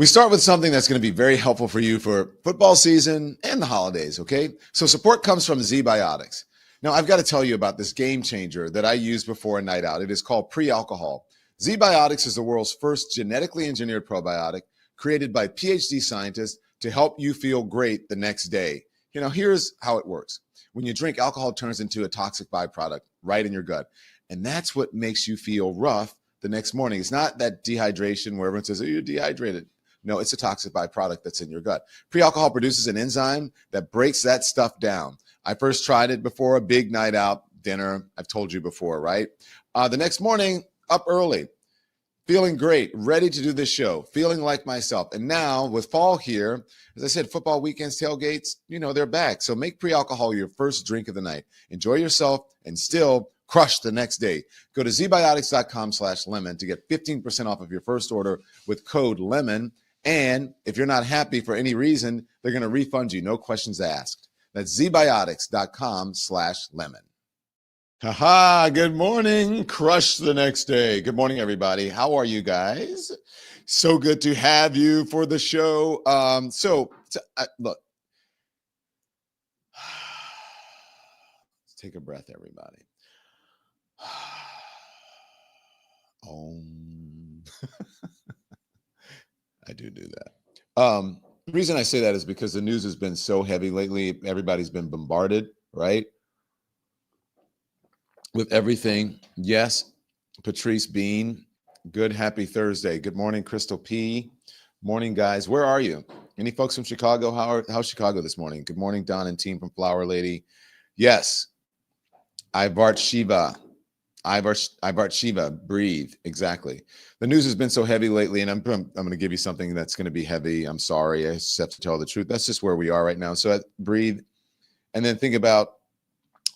We start with something that's going to be very helpful for you for football season and the holidays, okay? So support comes from ZBiotics. Now, I've got to tell you about this game changer that I used before a night out. It is called pre-alcohol. ZBiotics is the world's first genetically engineered probiotic created by PhD scientists to help you feel great the next day. You know, here's how it works. When you drink, alcohol turns into a toxic byproduct right in your gut. And that's what makes you feel rough the next morning. It's not that dehydration where everyone says, oh, you're dehydrated. No, it's a toxic byproduct that's in your gut. Pre-alcohol produces an enzyme that breaks that stuff down. I first tried it before a big night out dinner. I've told you before, right? The next morning, up early, feeling great, ready to do this show, feeling like myself. And now with fall here, as I said, football weekends, tailgates, you know, they're back. So make pre-alcohol your first drink of the night. Enjoy yourself and still crush the next day. Go to zbiotics.com/lemon to get 15% off of your first order with code LEMON. And if you're not happy for any reason, they're going to refund you. No questions asked. That's zbiotics.com/lemon. Haha, good morning. Crush the next day. Good morning, everybody. How are you guys? So good to have you for the show. Look, let's take a breath, everybody. I do that. The reason I say that is because the news has been so heavy lately. Everybody's been bombarded, right? With everything. Yes, Patrice Bean. Good, happy Thursday. Good morning, Crystal P. Morning, guys. Where are you? Any folks from Chicago? How's Chicago this morning? Good morning, Don and team from Flower Lady. Yes, iHeart Shiva. iHeart Shiva, breathe. Exactly. The news has been so heavy lately, and I'm going to give you something that's going to be heavy. I'm sorry. I just have to tell the truth. That's just where we are right now. So breathe, and then think about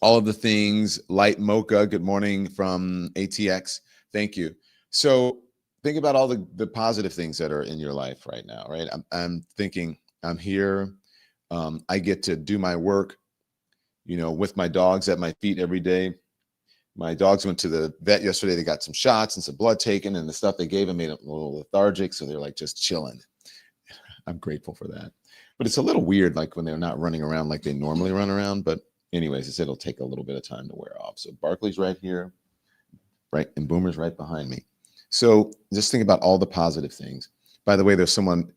all of the things. Light Mocha, good morning from ATX. Thank you. So think about all the positive things that are in your life right now, right? I'm thinking I'm here. I get to do my work, you know, with my dogs at my feet every day. My dogs went to the vet yesterday. They got some shots and some blood taken, and the stuff they gave them made them a little lethargic. So they're like just chilling. I'm grateful for that. But it's a little weird, like when they're not running around like they normally run around. But anyways, I said it'll take a little bit of time to wear off. So Barkley's right here, right? And Boomer's right behind me. So just think about all the positive things. By the way, there's someone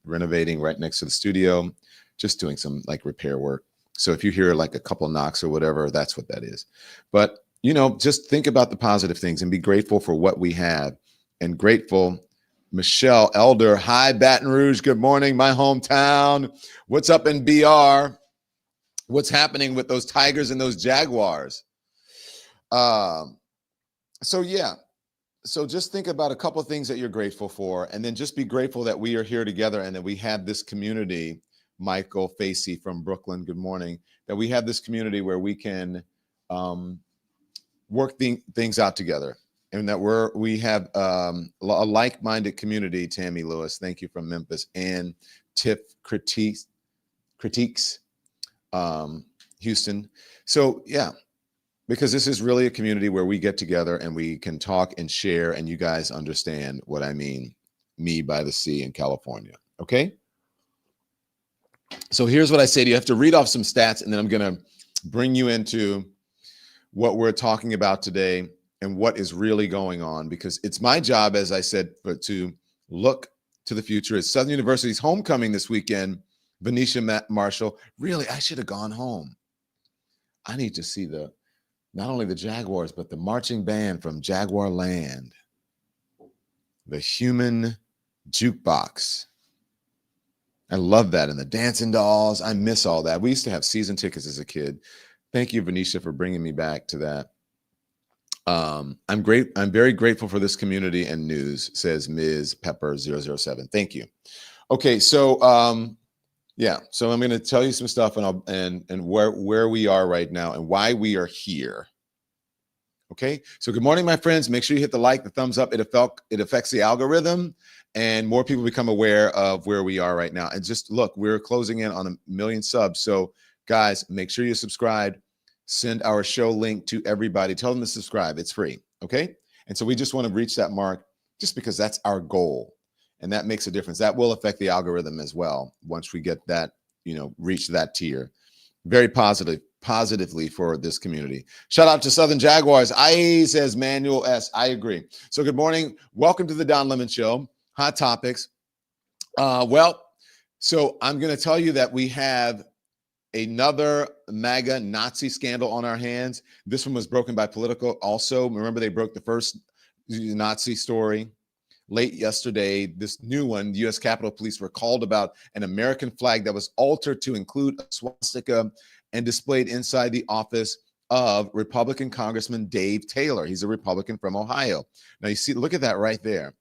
renovating right next to the studio, just doing some like repair work. So if you hear like a couple knocks or whatever, that's what that is. But, you know, just think about the positive things and be grateful for what we have. And grateful, Michelle Elder, hi, Baton Rouge, good morning, my hometown. What's up in BR? What's happening with those Tigers and those Jaguars? So just think about a couple of things that you're grateful for, and then just be grateful that we are here together and that we have this community. Michael Facey from Brooklyn, good morning. That we have this community where we can work things out together, and that we have a like-minded community. Tammy Lewis, thank you, from Memphis, and Tiff critiques Houston. So yeah, because this is really a community where we get together and we can talk and share, and you guys understand what I mean. Me by the sea in California. Okay. So here's what I say to you. I have to read off some stats, and then I'm going to bring you into what we're talking about today and what is really going on, because it's my job, as I said, to look to the future. It's Southern University's homecoming this weekend. Venetia Marshall. Really, I should have gone home. I need to see not only the Jaguars, but the marching band from Jaguar Land. The human jukebox. I love that. And the dancing dolls. I miss all that. We used to have season tickets as a kid. Thank you, Venetia, for bringing me back to that. I'm very grateful for this community and news, says Ms. Pepper 007. Thank you. Okay. So, so I'm going to tell you some stuff and where we are right now and why we are here. Okay. So good morning, my friends. Make sure you hit the like, the thumbs up. It affects the algorithm, and more people become aware of where we are right now. And just look, we're closing in on 1 million subs. So guys, make sure you subscribe. Send our show link to everybody. Tell them to subscribe. It's free. Okay. And so we just want to reach that mark just because that's our goal. And that makes a difference. That will affect the algorithm as well once we get that, reach that tier. Very positively for this community. Shout out to Southern Jaguars. Says Manuel S. I agree. So good morning. Welcome to the Don Lemon Show. Hot topics. So I'm going to tell you that we have another MAGA Nazi scandal on our hands. This one was broken by Politico. Also, remember they broke the first Nazi story late yesterday. This new one, the U.S. Capitol Police were called about an American flag that was altered to include a swastika and displayed inside the office of Republican Congressman Dave Taylor. He's a Republican from Ohio. Now you see, look at that right there.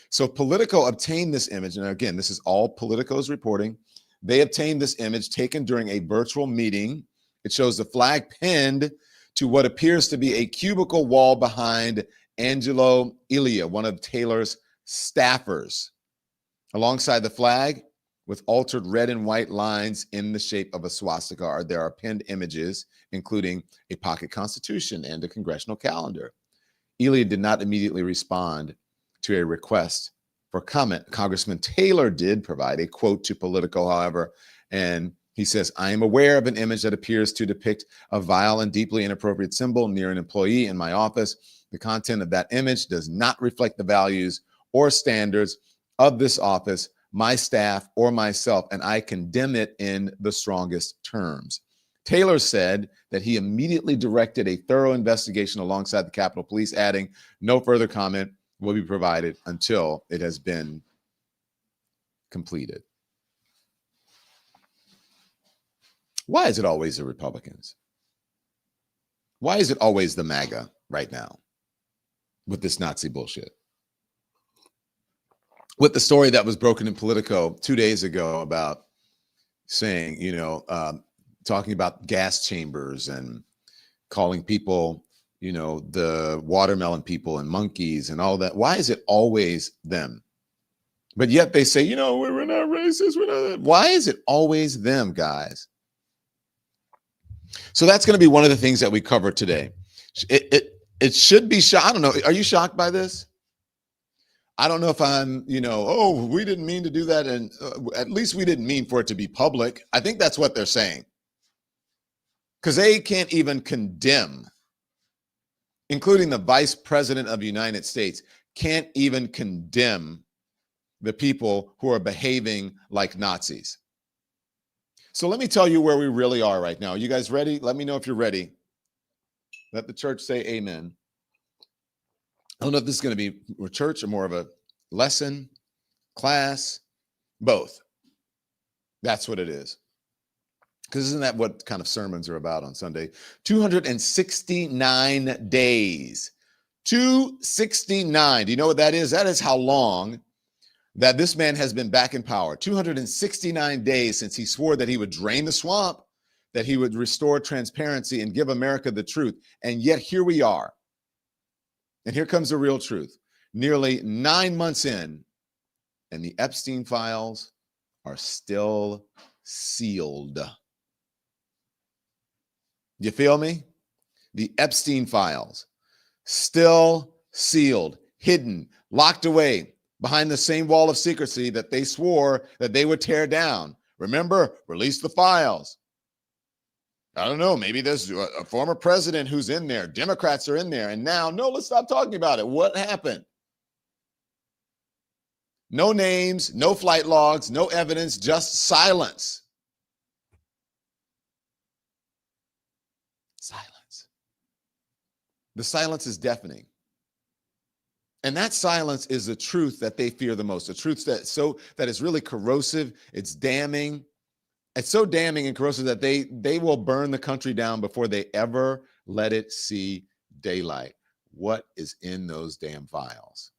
So Politico obtained this image, and again, this is all Politico's reporting. They obtained this image taken during a virtual meeting. It shows the flag pinned to what appears to be a cubicle wall behind Angelo Ilia, one of Taylor's staffers. Alongside the flag, with altered red and white lines in the shape of a swastika, there are pinned images, including a pocket constitution and a congressional calendar. Ilia did not immediately respond to a request for comment. Congressman Taylor did provide a quote to Politico, however, and he says, I am aware of an image that appears to depict a vile and deeply inappropriate symbol near an employee in my office. The content of that image does not reflect the values or standards of this office, my staff, or myself, and I condemn it in the strongest terms. Taylor said that he immediately directed a thorough investigation alongside the Capitol Police, adding, no further comment will be provided until it has been completed. Why is it always the Republicans? Why is it always the MAGA right now with this Nazi bullshit? With the story that was broken in Politico 2 days ago about saying, talking about gas chambers and calling people, the watermelon people and monkeys and all that. Why is it always them? But yet they say, we're not racist. We're not. Why is it always them, guys? So that's going to be one of the things that we cover today. It should be shocked. I don't know. Are you shocked by this? I don't know if I'm, we didn't mean to do that. And at least we didn't mean for it to be public. I think that's what they're saying. Because they can't even condemn, including the vice president of the United States, can't even condemn the people who are behaving like Nazis. So let me tell you where we really are right now. You guys ready? Let me know if you're ready. Let the church say amen. I don't know if this is going to be a church or more of a lesson, class, both. That's what it is. Because isn't that what kind of sermons are about on Sunday? 269 days. 269. Do you know what that is? That is how long that this man has been back in power. 269 days since he swore that he would drain the swamp, that he would restore transparency and give America the truth. And yet here we are. And here comes the real truth. Nearly 9 months in, and the Epstein files are still sealed. You feel me? The Epstein files still sealed, hidden, locked away behind the same wall of secrecy that they swore that they would tear down. Remember, release the files. I don't know, maybe there's a former president who's in there. Democrats are in there. And now, no, let's stop talking about it. What happened? No names, no flight logs, no evidence, just silence. Silence. The silence is deafening. And that silence is the truth that they fear the most. The truth that is really corrosive. It's damning. It's so damning and corrosive that they will burn the country down before they ever let it see daylight. What is in those damn files?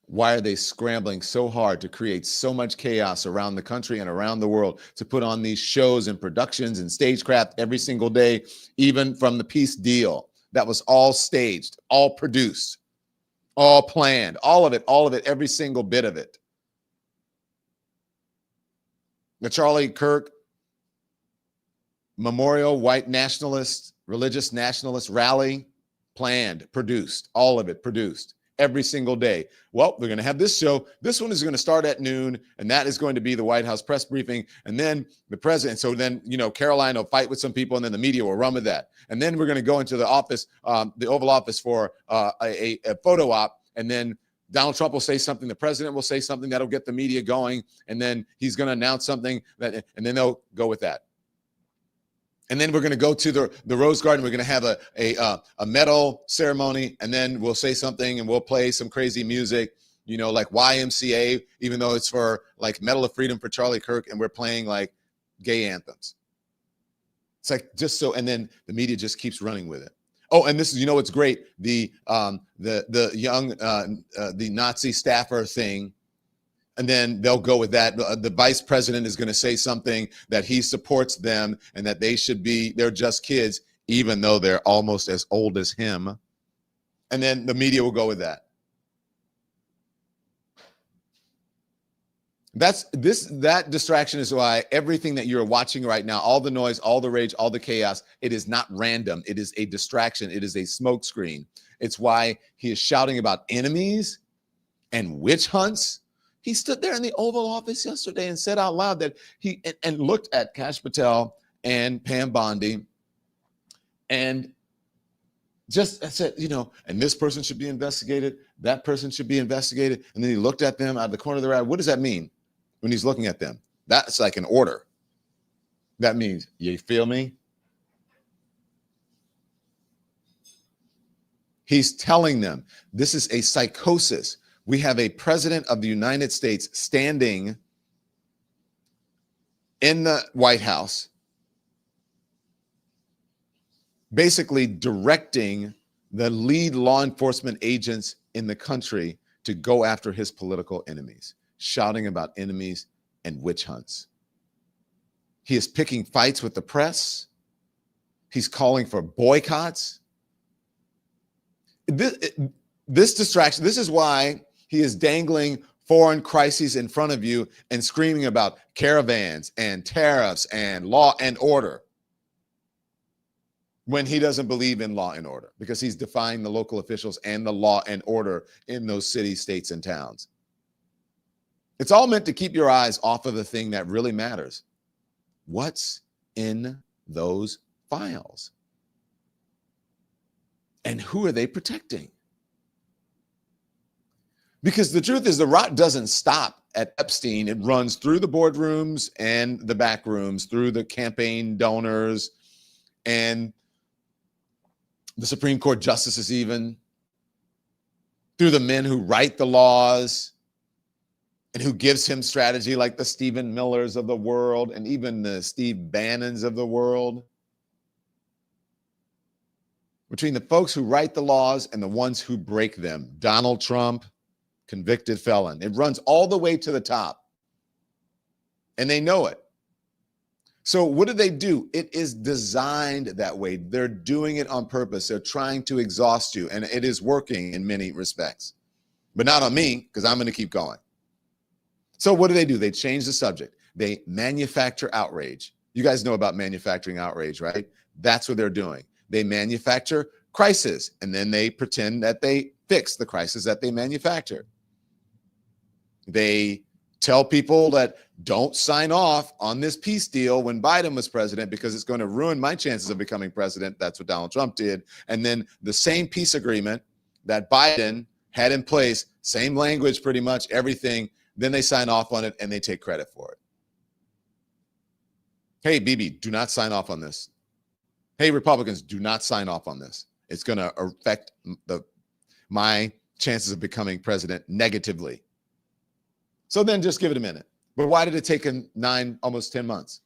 Why are they scrambling so hard to create so much chaos around the country and around the world, to put on these shows and productions and stagecraft every single day, even from the peace deal? That was all staged, all produced, all planned, all of it, every single bit of it. The Charlie Kirk Memorial White Nationalist, Religious Nationalist Rally, planned, produced, all of it produced. every single day. Well, we're going to have this show. This one is going to start at noon, and that is going to be the White House press briefing. And then the president. So then, Caroline will fight with some people, and then the media will run with that. And then we're going to go into the office, the Oval Office, for a photo op. And then Donald Trump will say something. The president will say something that'll get the media going. And then he's going to announce something, and then they'll go with that. And then we're going to go to the Rose Garden. We're going to have a medal ceremony, and then we'll say something, and we'll play some crazy music, like YMCA, even though it's for like Medal of Freedom for Charlie Kirk, and we're playing like gay anthems. It's like just so, and then the media just keeps running with it. Oh, and this is, what's great? The young the Nazi staffer thing. And then they'll go with that. The vice president is going to say something that he supports them and that they're just kids, even though they're almost as old as him. And then the media will go with that. That distraction is why everything that you're watching right now, all the noise, all the rage, all the chaos, it is not random. It is a distraction. It is a smokescreen. It's why he is shouting about enemies and witch hunts. He stood there in the Oval Office yesterday and said out loud that and looked at Kash Patel and Pam Bondi and just said, and this person should be investigated, that person should be investigated. And then he looked at them out of the corner of their eye. What does that mean when he's looking at them? That's like an order. That means, you feel me? He's telling them this is a psychosis. We have a president of the United States standing in the White House, basically directing the lead law enforcement agents in the country to go after his political enemies, shouting about enemies and witch hunts. He is picking fights with the press. He's calling for boycotts. This distraction, this is why he is dangling foreign crises in front of you and screaming about caravans and tariffs and law and order when he doesn't believe in law and order, because he's defying the local officials and the law and order in those cities, states, and towns. It's all meant to keep your eyes off of the thing that really matters. What's in those files? And who are they protecting? Because the truth is, the rot doesn't stop at Epstein. It runs through the boardrooms and the back rooms, through the campaign donors and the Supreme Court justices, even through the men who write the laws and who gives him strategy, like the Stephen Millers of the world and even the Steve Bannons of the world. Between the folks who write the laws and the ones who break them, Donald Trump, convicted felon. It runs all the way to the top. And they know it. So what do? It is designed that way. They're doing it on purpose. They're trying to exhaust you. And it is working in many respects. But not on me, because I'm going to keep going. So what do? They change the subject. They manufacture outrage. You guys know about manufacturing outrage, right? That's what they're doing. They manufacture crisis, and then they pretend that they fix the crisis that they manufacture. They tell people that don't sign off on this peace deal when Biden was president because it's going to ruin my chances of becoming president. That's what Donald Trump did. And then the same peace agreement that Biden had in place, same language, pretty much everything, then they sign off on it and they take credit for it. Hey, Bibi, do not sign off on this. Hey, Republicans, do not sign off on this. It's going to affect my chances of becoming president negatively. So then just give it a minute. But why did it take 9, almost 10 months?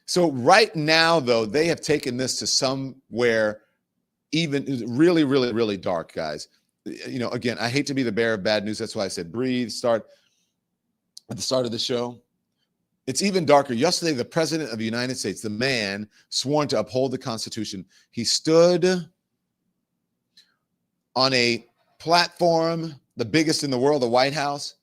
So right now, though, they have taken this to somewhere even really, really, really dark, guys. Again, I hate to be the bearer of bad news. That's why I said breathe, start at the start of the show. It's even darker. Yesterday, the president of the United States, the man sworn to uphold the Constitution, he stood on a platform, the biggest in the world, the White House,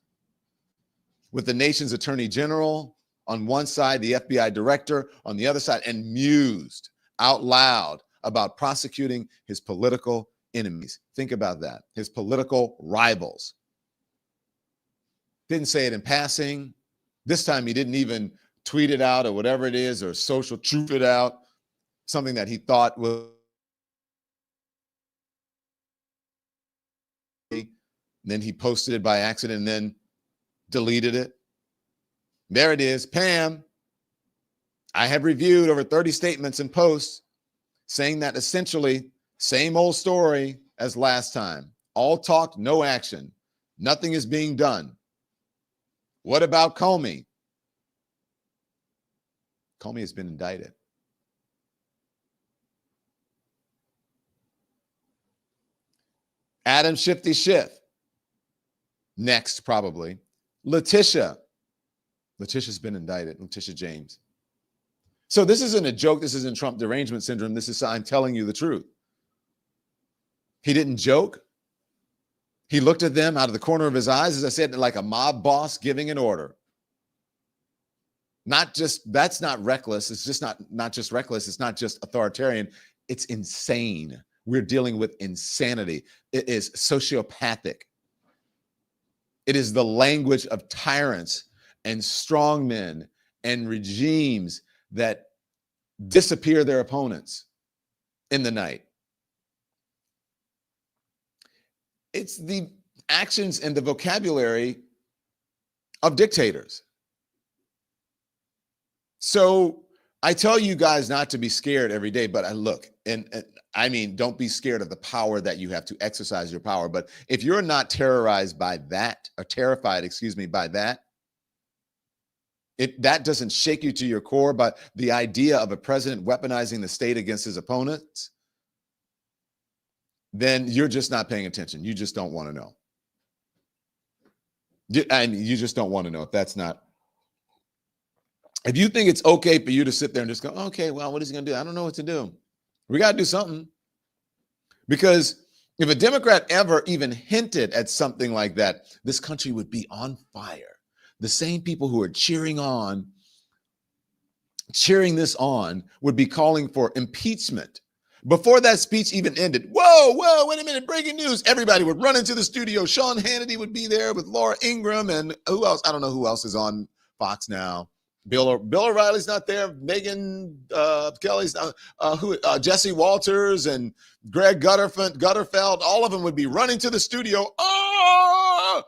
with the nation's attorney general on one side, the FBI director on the other side, and mused out loud about prosecuting his political enemies. Think about that. His political rivals. Didn't say it in passing. This time he didn't even tweet it out or whatever it is, or social truth it out, something that he thought was. Then he posted it by accident and then deleted it. There it is. Pam, I have reviewed over 30 statements and posts saying that essentially same old story as last time. All talk, no action. Nothing is being done. What about Comey? Comey has been indicted. Adam Shifty Schiff. Next, probably. Letitia. Letitia's been indicted. Letitia James. So this isn't a joke. This isn't Trump derangement syndrome. This is, I'm telling you the truth. He didn't joke. He looked at them out of the corner of his eyes, as I said, like a mob boss giving an order. That's not reckless. It's just not just reckless. It's not just authoritarian. It's insane. We're dealing with insanity. It is sociopathic. It is the language of tyrants and strongmen and regimes that disappear their opponents in the night. It's the actions and the vocabulary of dictators. So I tell you guys not to be scared every day, but I look, and I mean, don't be scared of the power that you have to exercise your power. But if you're not terrorized by that, or terrified, by that, that doesn't shake you to your core, but the idea of a president weaponizing the state against his opponents, then you're just not paying attention. You just don't want to know. And you just don't want to know if that's not. If you think it's okay for you to sit there and just go, okay, well, what is he going to do? I don't know what to do. We got to do something. Because if a Democrat ever even hinted at something like that, this country would be on fire. The same people who are cheering this on would be calling for impeachment. Before that speech even ended, whoa, wait a minute, breaking news. Everybody would run into the studio. Sean Hannity would be there with Laura Ingraham and who else? I don't know who else is on Fox now. Bill O'Reilly's not there. Megan Kelly's Jesse Walters and Greg Gutterfeld. All of them would be running to the studio. Oh,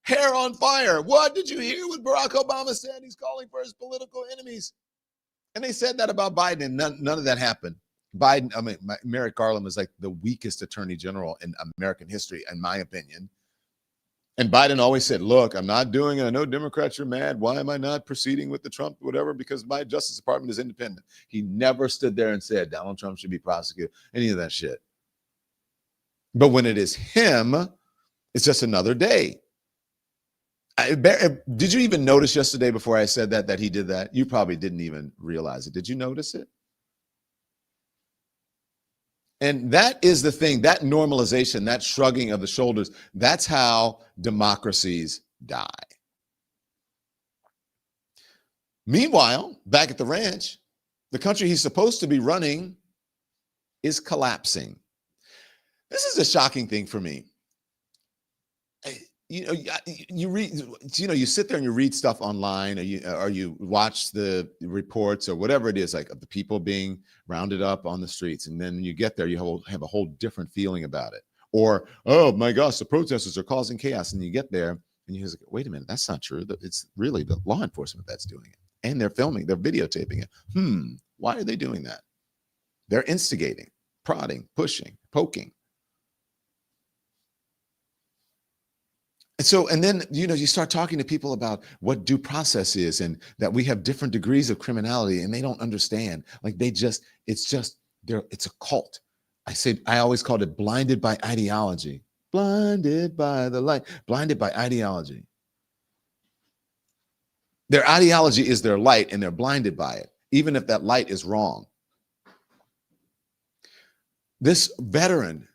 hair on fire. What did you hear what Barack Obama said? He's calling for his political enemies. And they said that about Biden, and none of that happened. Biden, Merrick Garland was like the weakest attorney general in American history, in my opinion. And Biden always said, look, I'm not doing it. I know Democrats are mad. Why am I not proceeding with the Trump, whatever? Because my Justice Department is independent. He never stood there and said Donald Trump should be prosecuted, any of that shit. But when it is him, it's just another day. Did you even notice yesterday before I said that he did that? You probably didn't even realize it. Did you notice it? And that is the thing, that normalization, that shrugging of the shoulders, that's how democracies die. Meanwhile, back at the ranch, the country he's supposed to be running is collapsing. This is a shocking thing for me. You read, you sit there and you read stuff online, or you watch the reports or whatever it is, like of the people being rounded up on the streets, and then you get there, you have a whole different feeling about it. Or, oh my gosh, the protesters are causing chaos, and you get there and you're like, wait a minute, that's not true. It's really the law enforcement that's doing it, and they're filming, they're videotaping it. Why are they doing that? They're instigating, prodding, pushing, poking. And then, you start talking to people about what due process is, and that we have different degrees of criminality, and they don't understand. Like it's a cult. I always called it blinded by ideology, blinded by the light, blinded by ideology. Their ideology is their light, and they're blinded by it, even if that light is wrong. This veteran,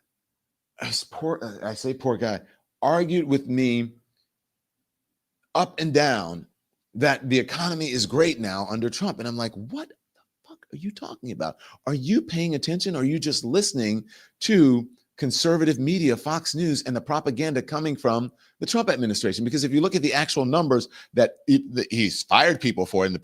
poor guy, argued with me up and down that the economy is great now under Trump. And I'm like, what the fuck are you talking about? Are you paying attention? Or are you just listening to conservative media, Fox News, and the propaganda coming from the Trump administration. Because if you look at the actual numbers that he's fired people for, and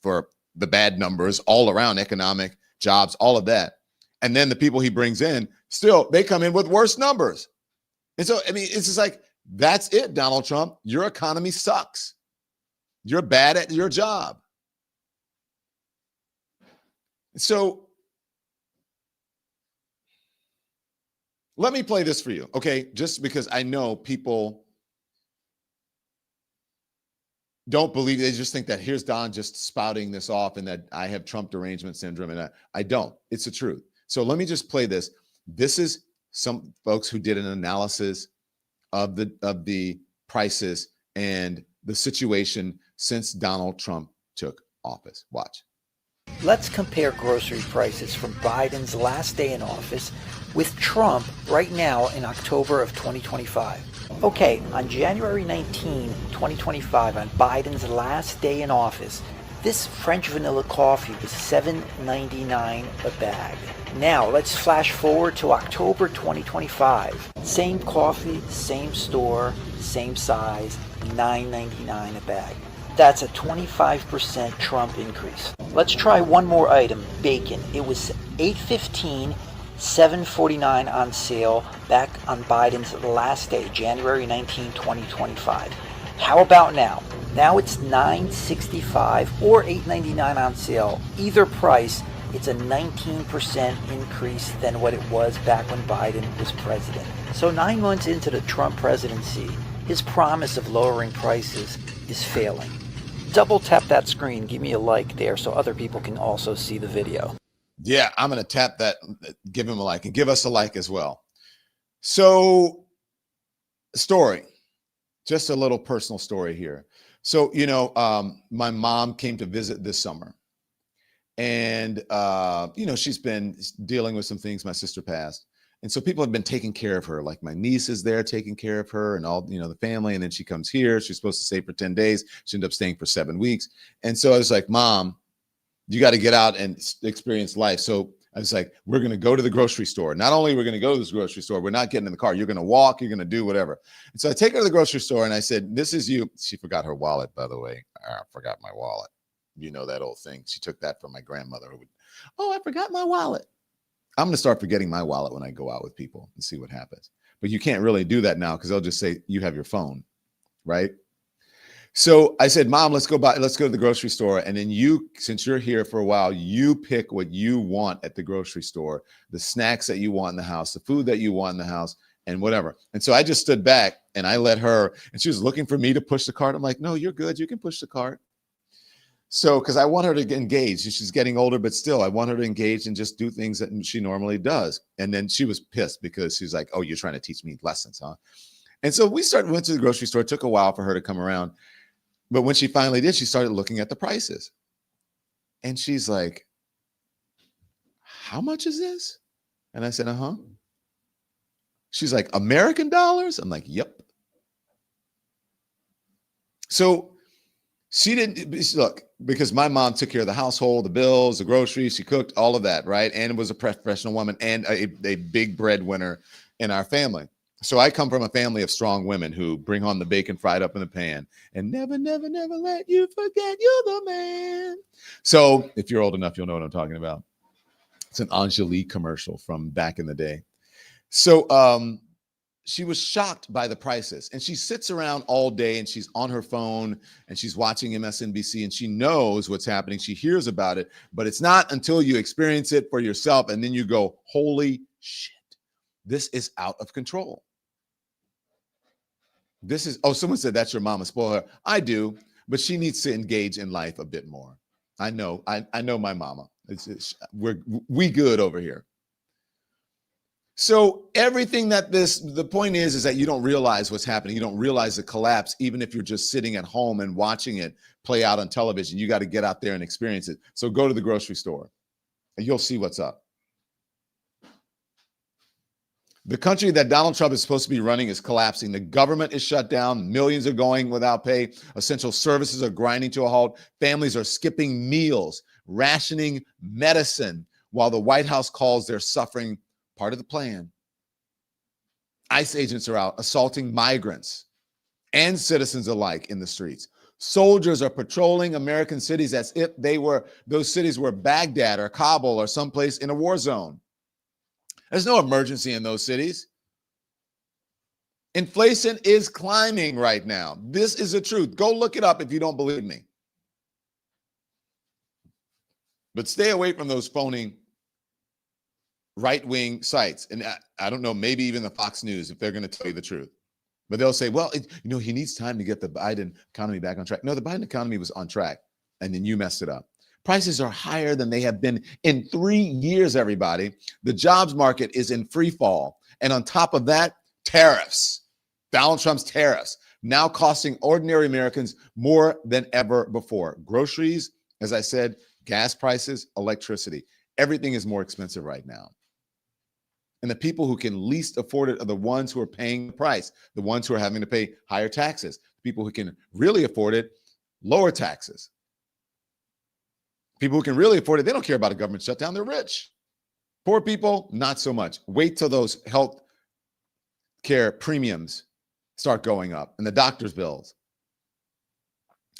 for the bad numbers all around, economic, jobs, all of that, and then the people he brings in, still they come in with worse numbers. And so, I mean, it's just like, that's it, Donald Trump. Your economy sucks. You're bad at your job. So let me play this for you, okay? Just because I know people don't believe, they just think that here's Don just spouting this off and that I have Trump derangement syndrome, and I don't. It's the truth. So let me just play this. This is some folks who did an analysis of the prices and the situation since Donald Trump took office. Watch. Let's compare grocery prices from Biden's last day in office with Trump right now in October of 2025. Okay, on January 19, 2025, on Biden's last day in office, this French vanilla coffee was $7.99 a bag. Now, let's flash forward to October 2025. Same coffee, same store, same size, $9.99 a bag. That's a 25% Trump increase. Let's try one more item, bacon. It was $8.15, $7.49 on sale back on Biden's last day, January 19, 2025. How about now? Now it's $9.65 or $8.99 on sale. Either price, it's a 19% increase than what it was back when Biden was president. So 9 months into the Trump presidency, his promise of lowering prices is failing. Double tap that screen, give me a like there so other people can also see the video. Yeah, I'm going to tap that, give him a like, and give us a like as well. So, story, just a little personal story here. So, my mom came to visit this summer, and, she's been dealing with some things. My sister passed. And so people have been taking care of her. Like my niece is there taking care of her and all, the family. And then she comes here. She's supposed to stay for 10 days. She ended up staying for 7 weeks. And so I was like, Mom, you got to get out and experience life. So I was like, we're going to go to the grocery store. Not only are we going to go to this grocery store, we're not getting in the car. You're going to walk, you're going to do whatever. And so I take her to the grocery store and I said, this is you. She forgot her wallet, by the way. I forgot my wallet. You know that old thing. She took that from my grandmother. Oh, I forgot my wallet. I'm going to start forgetting my wallet when I go out with people and see what happens. But you can't really do that now because they'll just say, you have your phone, right? So I said, Mom, let's go to the grocery store. And then you, since you're here for a while, you pick what you want at the grocery store, the snacks that you want in the house, the food that you want in the house, and whatever. And so I just stood back and I let her, and she was looking for me to push the cart. I'm like, no, you're good. You can push the cart. So, because I want her to get engaged. She's getting older, but still, I want her to engage and just do things that she normally does. And then she was pissed because she's like, oh, you're trying to teach me lessons, huh? And so went to the grocery store. It took a while for her to come around. But when she finally did, she started looking at the prices. And she's like, how much is this? And I said, uh-huh. She's like, American dollars? I'm like, yep. So she didn't look, because my mom took care of the household, the bills, the groceries, she cooked, all of that, right? And was a professional woman and a big breadwinner in our family. So I come from a family of strong women who bring home the bacon fried up in the pan and never, never, never let you forget you're the man. So if you're old enough, you'll know what I'm talking about. It's an Angelique commercial from back in the day. So she was shocked by the prices, and she sits around all day and she's on her phone and she's watching MSNBC and she knows what's happening. She hears about it, but it's not until you experience it for yourself and then you go, holy shit, this is out of control. This is, oh, someone said that's your mama, spoil her. I do, but she needs to engage in life a bit more. I know my mama. We good over here. So everything that the point is that you don't realize what's happening. You don't realize the collapse, even if you're just sitting at home and watching it play out on television. You got to get out there and experience it. So go to the grocery store and you'll see what's up. The country that Donald Trump is supposed to be running is collapsing. The government is shut down. Millions are going without pay. Essential services are grinding to a halt. Families are skipping meals, rationing medicine, while the White House calls their suffering part of the plan. ICE agents are out assaulting migrants and citizens alike in the streets. Soldiers are patrolling American cities as if those cities were Baghdad or Kabul or someplace in a war zone. There's no emergency in those cities. Inflation is climbing right now. This is the truth. Go look it up if you don't believe me. But stay away from those phony right-wing sites. And I don't know, maybe even the Fox News, if they're going to tell you the truth. But they'll say, well, he needs time to get the Biden economy back on track. No, the Biden economy was on track, and then you messed it up. Prices are higher than they have been in 3 years, everybody. The jobs market is in free fall. And on top of that, tariffs. Donald Trump's tariffs now costing ordinary Americans more than ever before. Groceries, as I said, gas prices, electricity. Everything is more expensive right now. And the people who can least afford it are the ones who are paying the price, the ones who are having to pay higher taxes. People who can really afford it, lower taxes. People who can really afford it, they don't care about a government shutdown. They're rich. Poor people, not so much. Wait till those health care premiums start going up and the doctor's bills.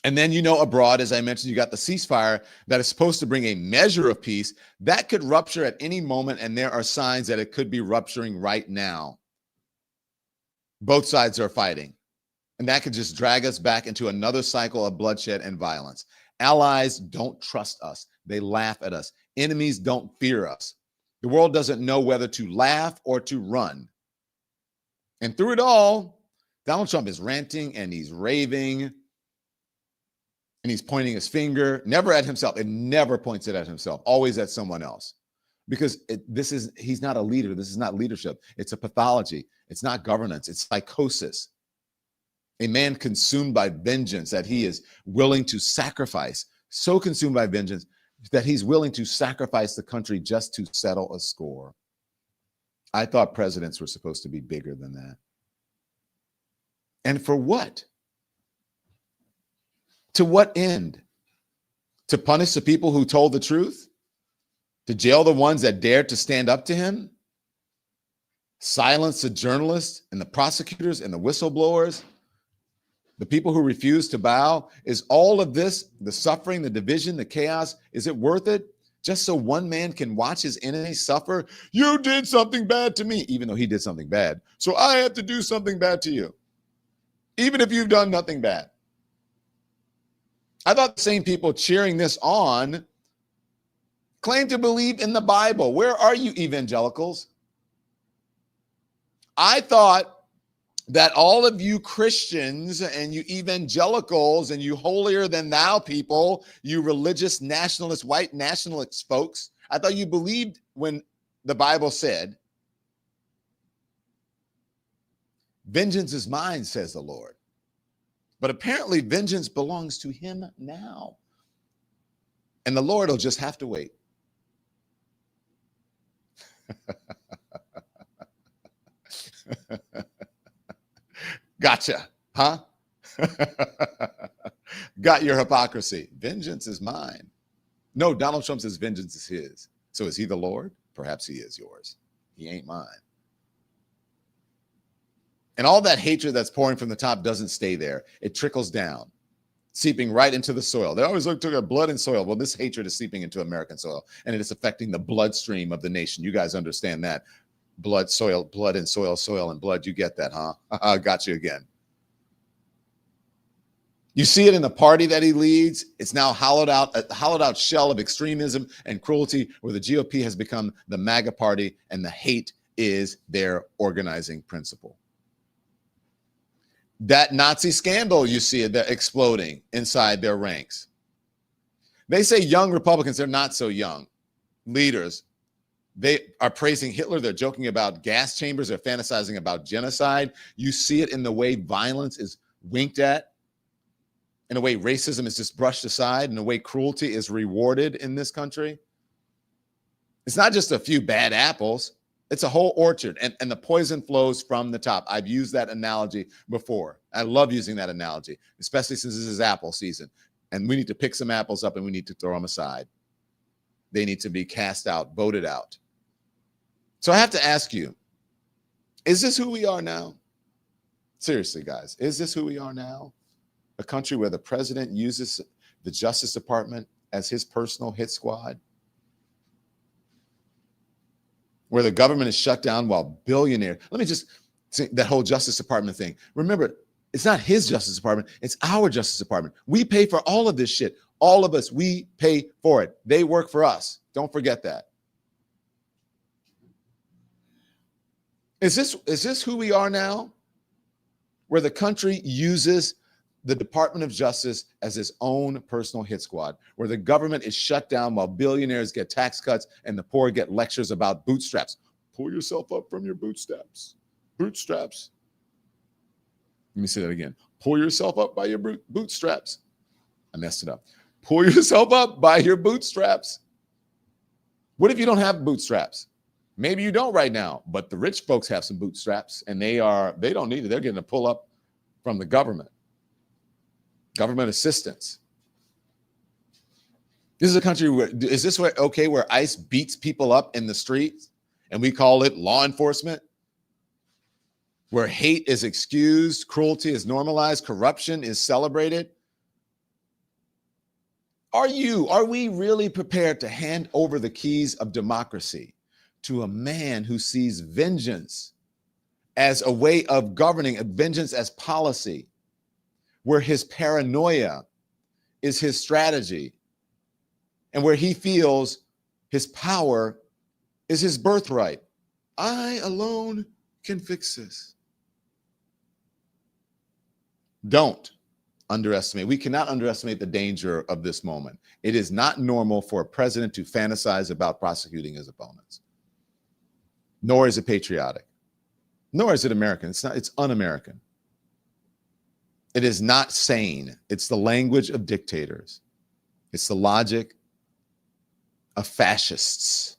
And then, abroad, as I mentioned, you got the ceasefire that is supposed to bring a measure of peace. That could rupture at any moment, and there are signs that it could be rupturing right now. Both sides are fighting, and that could just drag us back into another cycle of bloodshed and violence. Allies don't trust us. They laugh at us. Enemies don't fear us. The world doesn't know whether to laugh or to run. And through it all, Donald Trump is ranting and he's raving. And he's pointing his finger, never at himself. It never points it at himself, always at someone else. Because he's not a leader. This is not leadership. It's a pathology. It's not governance. It's psychosis. A man consumed by vengeance that he is willing to sacrifice, so consumed by vengeance that he's willing to sacrifice the country just to settle a score. I thought presidents were supposed to be bigger than that. And for what? To what end? To punish the people who told the truth? To jail the ones that dared to stand up to him? Silence the journalists and the prosecutors and the whistleblowers? The people who refuse to bow? Is all of this, the suffering, the division, the chaos, is it worth it? Just so one man can watch his enemy suffer? You did something bad to me, even though he did something bad. So I have to do something bad to you, even if you've done nothing bad. I thought the same people cheering this on claim to believe in the Bible. Where are you, evangelicals? I thought that all of you Christians and you evangelicals and you holier than thou people, you religious nationalist, white nationalist folks, I thought you believed when the Bible said, vengeance is mine, says the Lord. But apparently vengeance belongs to him now. And the Lord will just have to wait. Gotcha, huh? Got your hypocrisy. Vengeance is mine. No, Donald Trump says vengeance is his. So is he the Lord? Perhaps he is yours. He ain't mine. And all that hatred that's pouring from the top doesn't stay there. It trickles down, seeping right into the soil. They always look to blood and soil. Well, this hatred is seeping into American soil, and it is affecting the bloodstream of the nation. You guys understand that. Blood, soil, blood and soil, soil and blood. You get that, huh? Got you again. You see it in the party that he leads. It's now a hollowed out shell of extremism and cruelty, where the GOP has become the MAGA party, and the hate is their organizing principle. That Nazi scandal, you see it exploding inside their ranks. They say young Republicans, they're not so young. Leaders, they are praising Hitler. They're joking about gas chambers. They're fantasizing about genocide. You see it in the way violence is winked at, in a way racism is just brushed aside, in a way cruelty is rewarded in this country. It's not just a few bad apples. It's a whole orchard, and the poison flows from the top. I've used that analogy before. I love using that analogy, especially since this is apple season. And we need to pick some apples up and we need to throw them aside. They need to be cast out, voted out. So I have to ask you, Is this who we are now? Seriously, guys, is this who we are now? A country where the president uses the Justice Department as his personal hit squad? Where the government is shut down while billionaires, let me just say that whole Justice Department thing. Remember, it's not his Justice Department, it's our Justice Department. We pay for all of this shit. All of us, we pay for it. They work for us. Don't forget that. Is this who we are now? Where the country uses the Department of Justice as its own personal hit squad, where the government is shut down while billionaires get tax cuts and the poor get lectures about bootstraps. Pull yourself up from your bootstraps. Bootstraps. Let me say that again. Pull yourself up by your bootstraps. I messed it up. Pull yourself up by your bootstraps. What if you don't have bootstraps? Maybe you don't right now, but the rich folks have some bootstraps and they don't need it. They're getting a pull up from the government assistance. This is a country where ICE beats people up in the streets and we call it law enforcement? Where hate is excused, cruelty is normalized, corruption is celebrated? Are we really prepared to hand over the keys of democracy to a man who sees vengeance as a way of governing, a vengeance as policy, where his paranoia is his strategy, and where he feels his power is his birthright? I alone can fix this. Don't underestimate. We cannot underestimate the danger of this moment. It is not normal for a president to fantasize about prosecuting his opponents. Nor is it patriotic. Nor is it American. It's un-American. It is not sane. It's the language of dictators. It's the logic of fascists.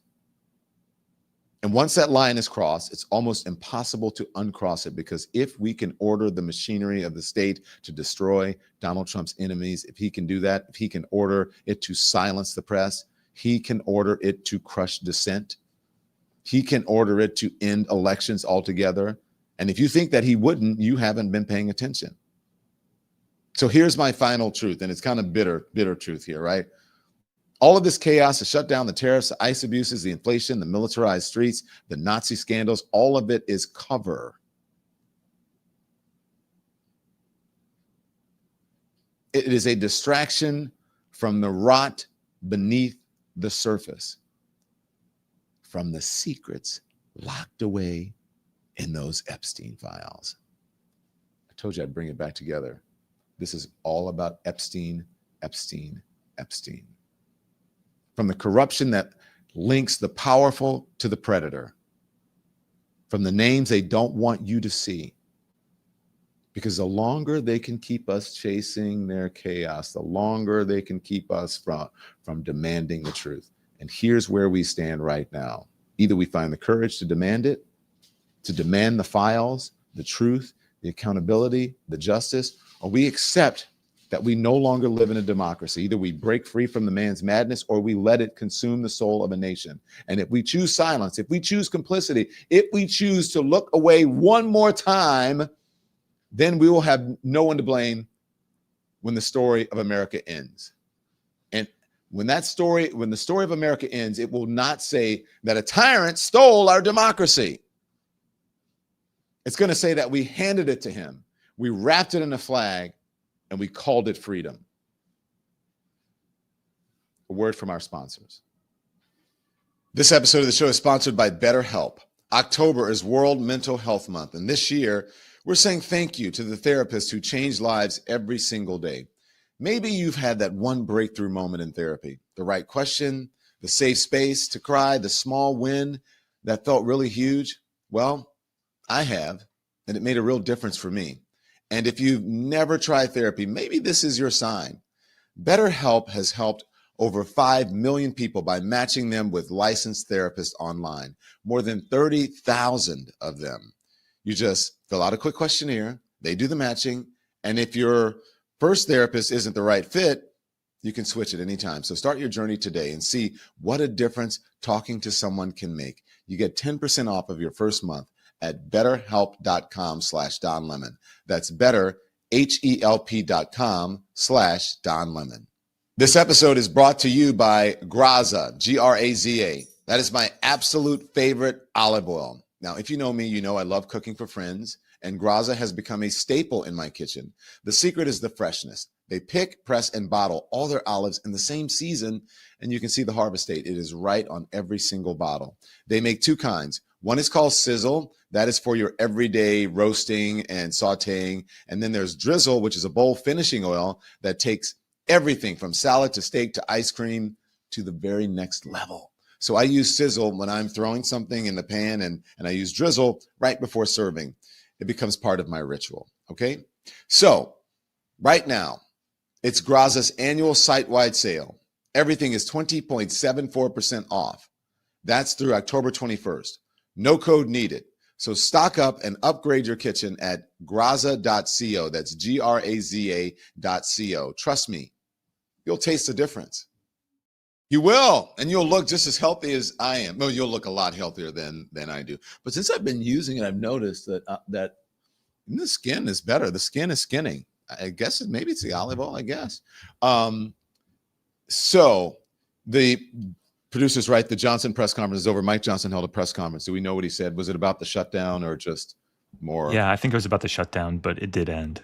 And once that line is crossed, it's almost impossible to uncross it, because if we can order the machinery of the state to destroy Donald Trump's enemies, if he can do that, if he can order it to silence the press, he can order it to crush dissent. He can order it to end elections altogether. And if you think that he wouldn't, you haven't been paying attention. So here's my final truth, and it's kind of bitter truth here, right? All of this chaos, the shutdown, the tariffs, the ICE abuses, the inflation, the militarized streets, the Nazi scandals, all of it is cover. It is a distraction from the rot beneath the surface, from the secrets locked away in those Epstein files. I told you I'd bring it back together. This is all about Epstein, Epstein, Epstein. From the corruption that links the powerful to the predator, from the names they don't want you to see. Because the longer they can keep us chasing their chaos, the longer they can keep us from demanding the truth. And here's where we stand right now. Either we find the courage to demand it, to demand the files, the truth, the accountability, the justice, or we accept that we no longer live in a democracy. Either we break free from the man's madness, or we let it consume the soul of a nation. And if we choose silence, if we choose complicity, if we choose to look away one more time, then we will have no one to blame when the story of America ends. And when the story of America ends, it will not say that a tyrant stole our democracy. It's going to say that we handed it to him. We wrapped it in a flag and we called it freedom. A word from our sponsors. This episode of the show is sponsored by BetterHelp. October is World Mental Health Month, and this year we're saying thank you to the therapists who change lives every single day. Maybe you've had that one breakthrough moment in therapy, the right question, the safe space to cry, the small win that felt really huge. Well, I have, and it made a real difference for me. And if you've never tried therapy, maybe this is your sign. BetterHelp has helped over 5 million people by matching them with licensed therapists online, more than 30,000 of them. You just fill out a quick questionnaire, they do the matching, and if your first therapist isn't the right fit, you can switch at any time. So start your journey today and see what a difference talking to someone can make. You get 10% off of your first month at betterhelp.com/Don Lemon. That's better, HELP.com/Don Lemon. This episode is brought to you by Graza, Graza. That is my absolute favorite olive oil. Now, if you know me, you know I love cooking for friends, and Graza has become a staple in my kitchen. The secret is the freshness. They pick, press, and bottle all their olives in the same season, and you can see the harvest date. It is right on every single bottle. They make two kinds. One is called sizzle. That is for your everyday roasting and sauteing. And then there's drizzle, which is a bowl finishing oil that takes everything from salad to steak to ice cream to the very next level. So I use sizzle when I'm throwing something in the pan, and I use drizzle right before serving. It becomes part of my ritual, okay? So right now, it's Graza's annual site-wide sale. Everything is 20.74% off. That's through October 21st. No code needed. So stock up and upgrade your kitchen at graza.co. That's graza.co. Trust me, you'll taste the difference. You will, and you'll look just as healthy as I am. Well, you'll look a lot healthier than I do. But since I've been using it, I've noticed that that the skin is better. The skin is skinning. I guess maybe it's the olive oil, I guess. So the producers write, the Johnson press conference is over. Mike Johnson held a press conference. Do we know what he said? Was it about the shutdown or just more? Yeah, I think it was about the shutdown, but it did end.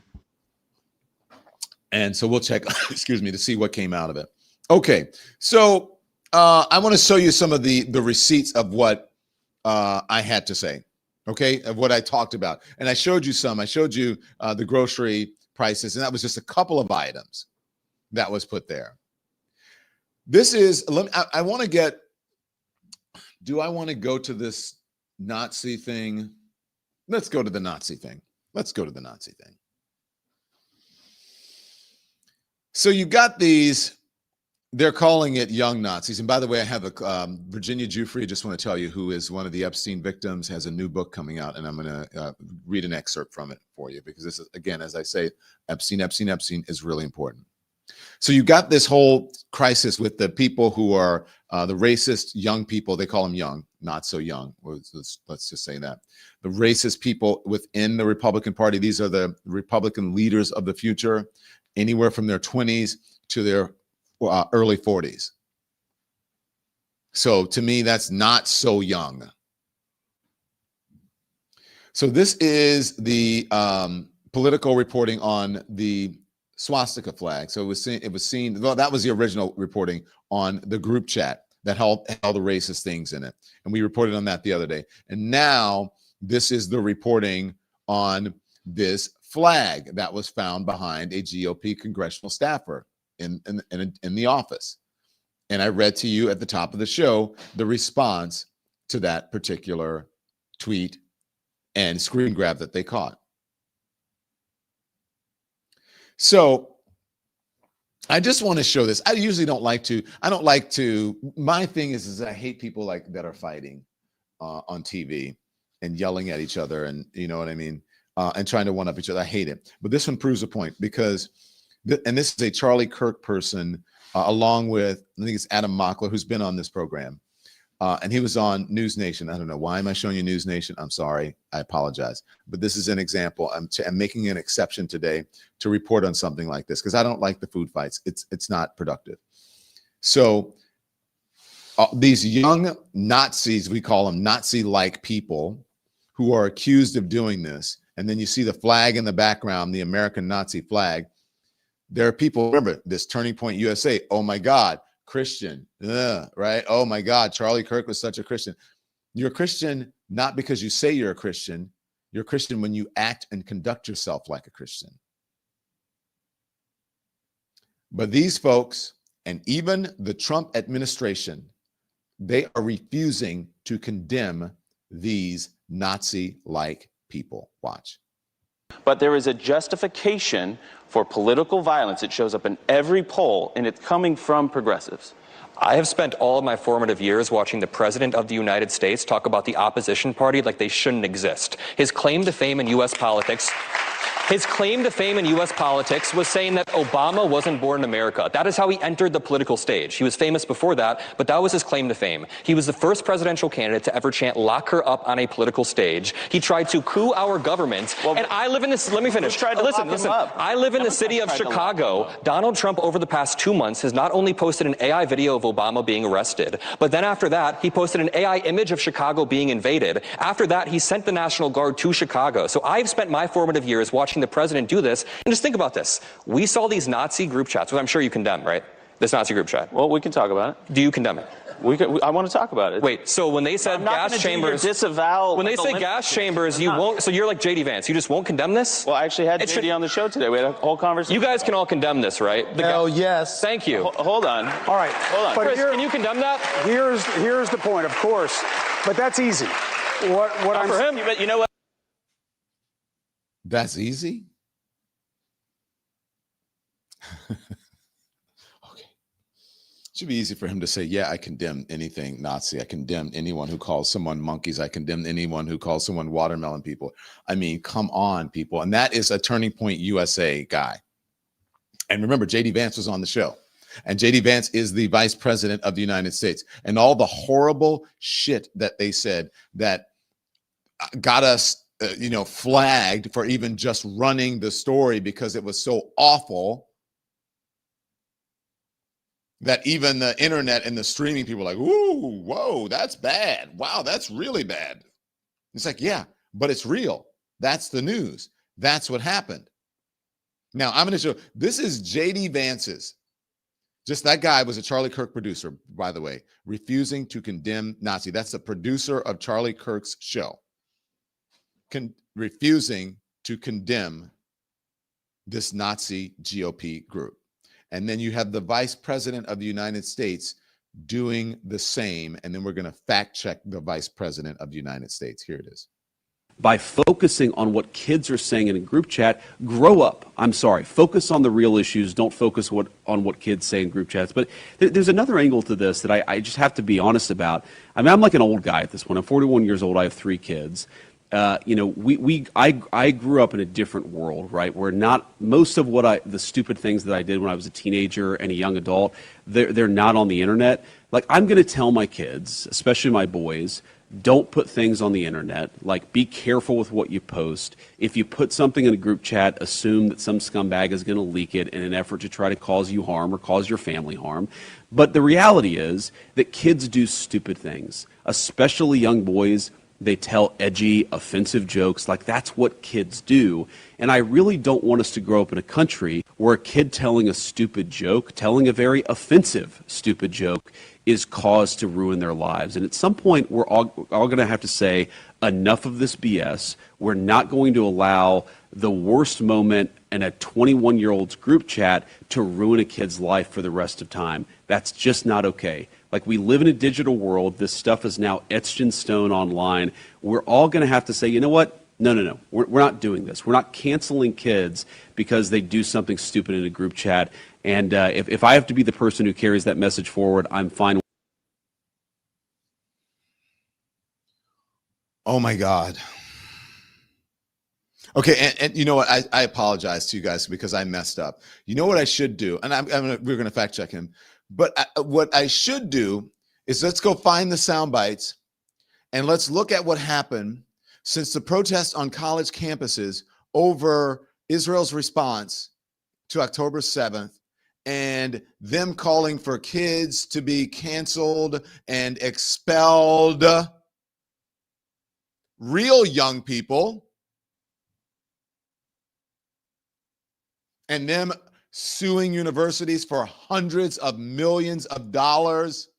And so we'll check, excuse me, to see what came out of it. Okay, so I want to show you some of the receipts of what I had to say, okay, of what I talked about. And I showed you some. I showed you the grocery prices, and that was just a couple of items that was put there. This is, I want to get, do I want to go to this Nazi thing? Let's go to the Nazi thing. Let's go to the Nazi thing. So you got these, they're calling it young Nazis. And by the way, I have a Virginia Giuffre, I just want to tell you, who is one of the Epstein victims, has a new book coming out, and I'm going to read an excerpt from it for you, because this is, again, as I say, Epstein is really important. So you got this whole crisis with the people who are the racist young people. They call them young, not so young. Let's just say that. The racist people within the Republican Party. These are the Republican leaders of the future, anywhere from their 20s to their early 40s. So to me, that's not so young. So this is the political reporting on the swastika flag. So it was seen, well, that was the original reporting on the group chat that held the racist things in it. And we reported on that the other day. And now this is the reporting on this flag that was found behind a GOP congressional staffer in the office. And I read to you at the top of the show the response to that particular tweet and screen grab that they caught. So I just want to show this. I usually don't like to, my thing is I hate people like that are fighting on TV and yelling at each other, and you know what I mean, and trying to one up each other. I hate it. But this one proves a point, because, and this is a Charlie Kirk person, along with, I think it's Adam Mockler, who's been on this program. And he was on News Nation. I don't know. Why am I showing you News Nation? I'm sorry. I apologize. But this is an example. I'm making an exception today to report on something like this, because I don't like the food fights. It's not productive. So these young Nazis, we call them Nazi-like people, who are accused of doing this. And then you see the flag in the background, the American Nazi flag. There are people, remember this Turning Point USA. Oh my God. Christian, right? Oh my God, Charlie Kirk was such a Christian. You're a Christian not because you say you're a Christian. You're a Christian when you act and conduct yourself like a Christian. But these folks, and even the Trump administration, they are refusing to condemn these Nazi-like people. Watch. But there is a justification for political violence. It shows up in every poll, and it's coming from progressives. I have spent all of my formative years watching the President of the United States talk about the opposition party like they shouldn't exist. His claim to fame in U.S. politics His claim to fame in U.S. politics was saying that Obama wasn't born in America. That is how he entered the political stage. He was famous before that, but that was his claim to fame. He was the first presidential candidate to ever chant "lock her up" on a political stage. He tried to coup our government. And I live in this, let me finish. Listen. I live in the city of Chicago. Donald Trump, over the past 2 months, has not only posted an AI video of Obama being arrested, but then after that, he posted an AI image of Chicago being invaded. After that, he sent the National Guard to Chicago. So I've spent my formative years watching the president do this. And just think about this. We saw these Nazi group chats, which I'm sure you condemn, right? This Nazi group chat. Well, we can talk about it. Do you condemn it? I want to talk about it. Wait, so when they said gas chambers, disavow. When they say gas chambers, you won't. So you're like JD Vance. You just won't condemn this? Well, I actually had JD on the show today. We had a whole conversation. You guys can all condemn this, right? Yes. Thank you. Hold on. All right. Hold on. But Chris, can you condemn that? Here's the point, of course. But that's easy. What I'm for him? But you know what? That's easy. Okay. Should be easy for him to say, yeah, I condemn anything Nazi. I condemn anyone who calls someone monkeys. I condemn anyone who calls someone watermelon people. I mean, come on, people. And that is a Turning Point USA guy. And remember, JD Vance was on the show. And JD Vance is the vice president of the United States. And all the horrible shit that they said that got us flagged for even just running the story because it was so awful that even the internet and the streaming people were like, ooh, whoa, that's bad. Wow, that's really bad. It's like, yeah, but it's real. That's the news. That's what happened. Now, I'm going to show, this is JD Vance's. Just that guy was a Charlie Kirk producer, by the way, refusing to condemn Nazi. That's the producer of Charlie Kirk's show. Refusing to condemn this Nazi GOP group. And then you have the vice president of the United States doing the same. And then we're going to fact check the vice president of the United States. Here it is. By focusing on what kids are saying in a group chat, grow up. I'm sorry, focus on the real issues. Don't focus on what kids say in group chats. But there's another angle to this that I just have to be honest about. I mean, I'm like an old guy at this point. I'm 41 years old. I have 3 kids. I grew up in a different world, right? Where not most of the stupid things that I did when I was a teenager and a young adult, they're not on the internet. Like, I'm going to tell my kids, especially my boys, don't put things on the internet. Like, be careful with what you post. If you put something in a group chat, assume that some scumbag is going to leak it in an effort to try to cause you harm or cause your family harm. But the reality is that kids do stupid things, especially young boys. They tell edgy, offensive jokes. Like, that's what kids do. And I really don't want us to grow up in a country where a kid telling a stupid joke, telling a very offensive stupid joke, is cause to ruin their lives. And at some point, we're all going to have to say, enough of this BS. We're not going to allow the worst moment in a 21-year-old's group chat to ruin a kid's life for the rest of time. That's just not okay. Like, we live in a digital world. This stuff is now etched in stone online. We're all going to have to say, you know what? No. We're not doing this. We're not canceling kids because they do something stupid in a group chat. And if I have to be the person who carries that message forward, I'm fine. Oh, my God. Okay, and you know what? I apologize to you guys because I messed up. You know what I should do? And we're going to fact check him. But what I should do is let's go find the sound bites and let's look at what happened since the protests on college campuses over Israel's response to October 7th and them calling for kids to be canceled and expelled. Real young people. And them suing universities for hundreds of millions of dollars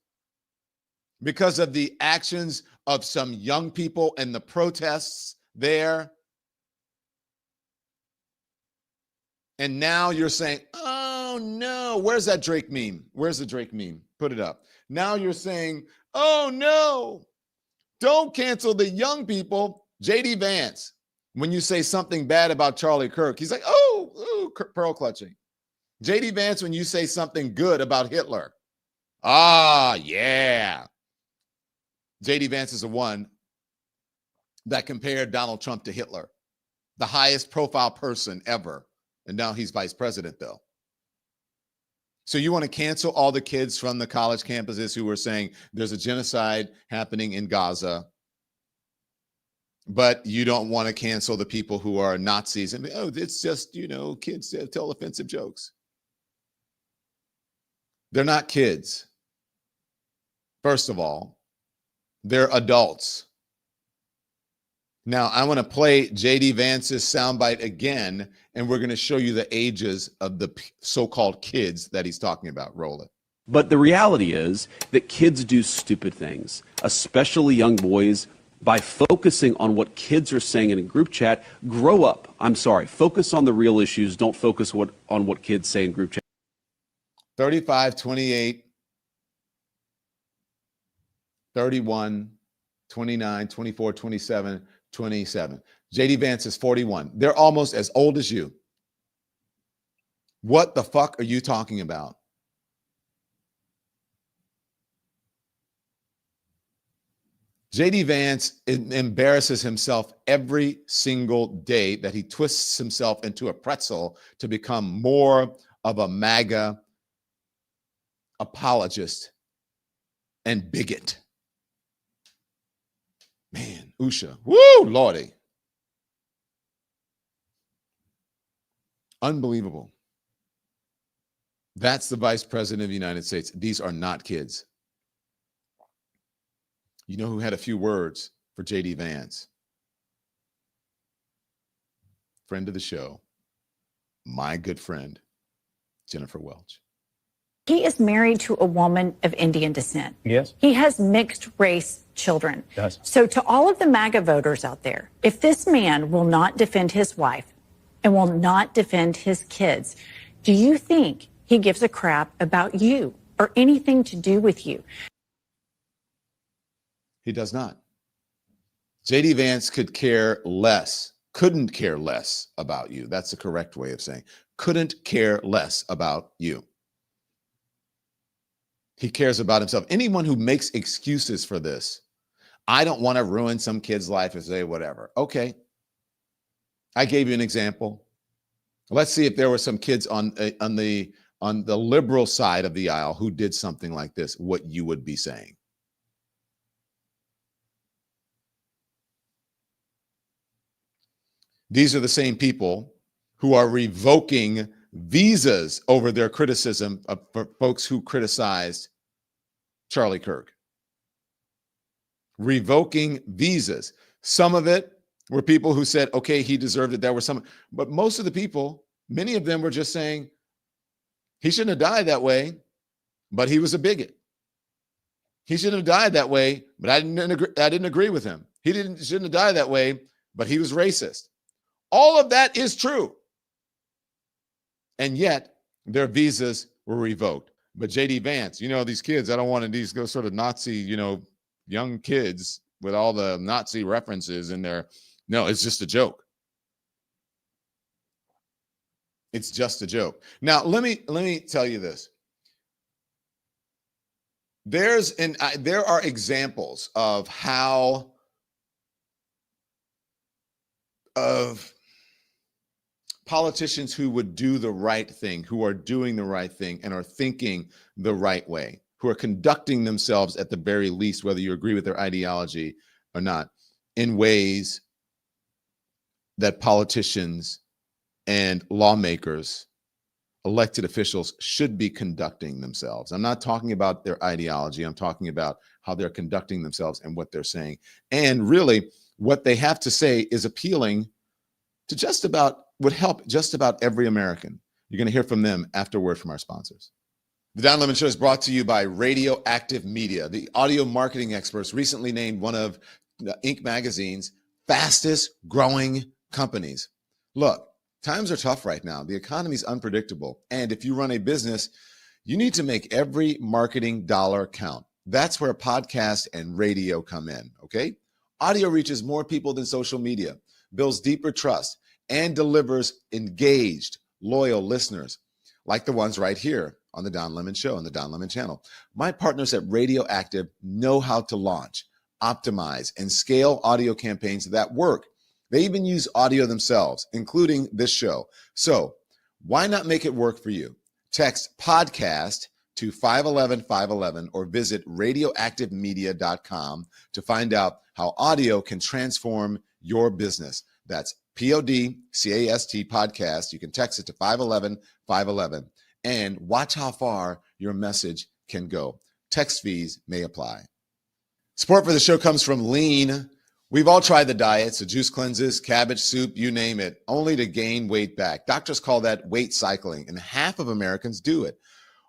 because of the actions of some young people and the protests there. And now you're saying, oh no, where's that Drake meme? Where's the Drake meme? Put it up. Now you're saying, oh no, don't cancel the young people. JD Vance, when you say something bad about Charlie Kirk, he's like, oh, pearl clutching. JD Vance, when you say something good about Hitler, yeah. JD Vance is the one that compared Donald Trump to Hitler. the highest profile person ever. And now he's vice president, though. So you want to cancel all the kids from the college campuses who were saying there's a genocide happening in Gaza, but you don't want to cancel the people who are Nazis. And, oh, it's just, kids tell offensive jokes. They're not kids. First of all, they're adults. Now, I want to play J.D. Vance's soundbite again, and we're going to show you the ages of the so-called kids that he's talking about. Roll it. But the reality is that kids do stupid things, especially young boys. By focusing on what kids are saying in a group chat, grow up. I'm sorry, focus on the real issues. Don't focus on what kids say in group chat. 35, 28, 31, 29, 24, 27, 27. J.D. Vance is 41. They're almost as old as you. What the fuck are you talking about? J.D. Vance embarrasses himself every single day that he twists himself into a pretzel to become more of a MAGA apologist and bigot. Man, Usha. Woo, Lordy. Unbelievable. That's the vice president of the United States. These are not kids. You know who had a few words for J.D. Vance? Friend of the show, my good friend, Jennifer Welch. He is married to a woman of Indian descent. Yes. He has mixed race children. Yes. So to all of the MAGA voters out there, if this man will not defend his wife and will not defend his kids, do you think he gives a crap about you or anything to do with you? He does not. J.D. Vance couldn't care less about you. That's the correct way of saying couldn't care less about you. He cares about himself. Anyone who makes excuses for this, I don't want to ruin some kid's life or say whatever. Okay. I gave you an example. Let's see if there were some kids on the liberal side of the aisle who did something like this, what you would be saying. These are the same people who are revoking visas over their criticism of folks who criticized Charlie Kirk. Revoking visas. Some of it were people who said, okay, he deserved it. There were some, but most of the people, many of them were just saying, he shouldn't have died that way, but he was a bigot. He shouldn't have died that way, but I didn't agree with him. Shouldn't have died that way, but he was racist. All of that is true. And yet their visas were revoked. But J.D. Vance, these kids, I don't want these go sort of Nazi, young kids with all the Nazi references in there. No, it's just a joke. It's just a joke. Now, let me tell you this. There are examples of politicians who would do the right thing, who are doing the right thing and are thinking the right way, who are conducting themselves at the very least, whether you agree with their ideology or not, in ways that politicians and lawmakers, elected officials should be conducting themselves. I'm not talking about their ideology. I'm talking about how they're conducting themselves and what they're saying. And really, what they have to say is appealing to would help just about every American. You're going to hear from them after a word from our sponsors. The Don Lemon Show is brought to you by Radioactive Media. The audio marketing experts recently named one of Inc. magazine's fastest growing companies. Look, times are tough right now. The economy is unpredictable. And if you run a business, you need to make every marketing dollar count. That's where podcast and radio come in, okay? Audio reaches more people than social media, builds deeper trust, and delivers engaged, loyal listeners like the ones right here on the Don Lemon Show and the Don Lemon Channel. My partners at Radioactive know how to launch, optimize, and scale audio campaigns that work They even use audio themselves, including this show. So why not make it work for you? Text podcast to 511-511 or visit radioactivemedia.com to find out how audio can transform your business. That's PODCAST podcast. You can text it to 511-511 and watch how far your message can go. Text fees may apply. Support for the show comes from Lean. We've all tried the diets, the juice cleanses, cabbage soup, you name it, only to gain weight back. Doctors call that weight cycling, and half of Americans do it.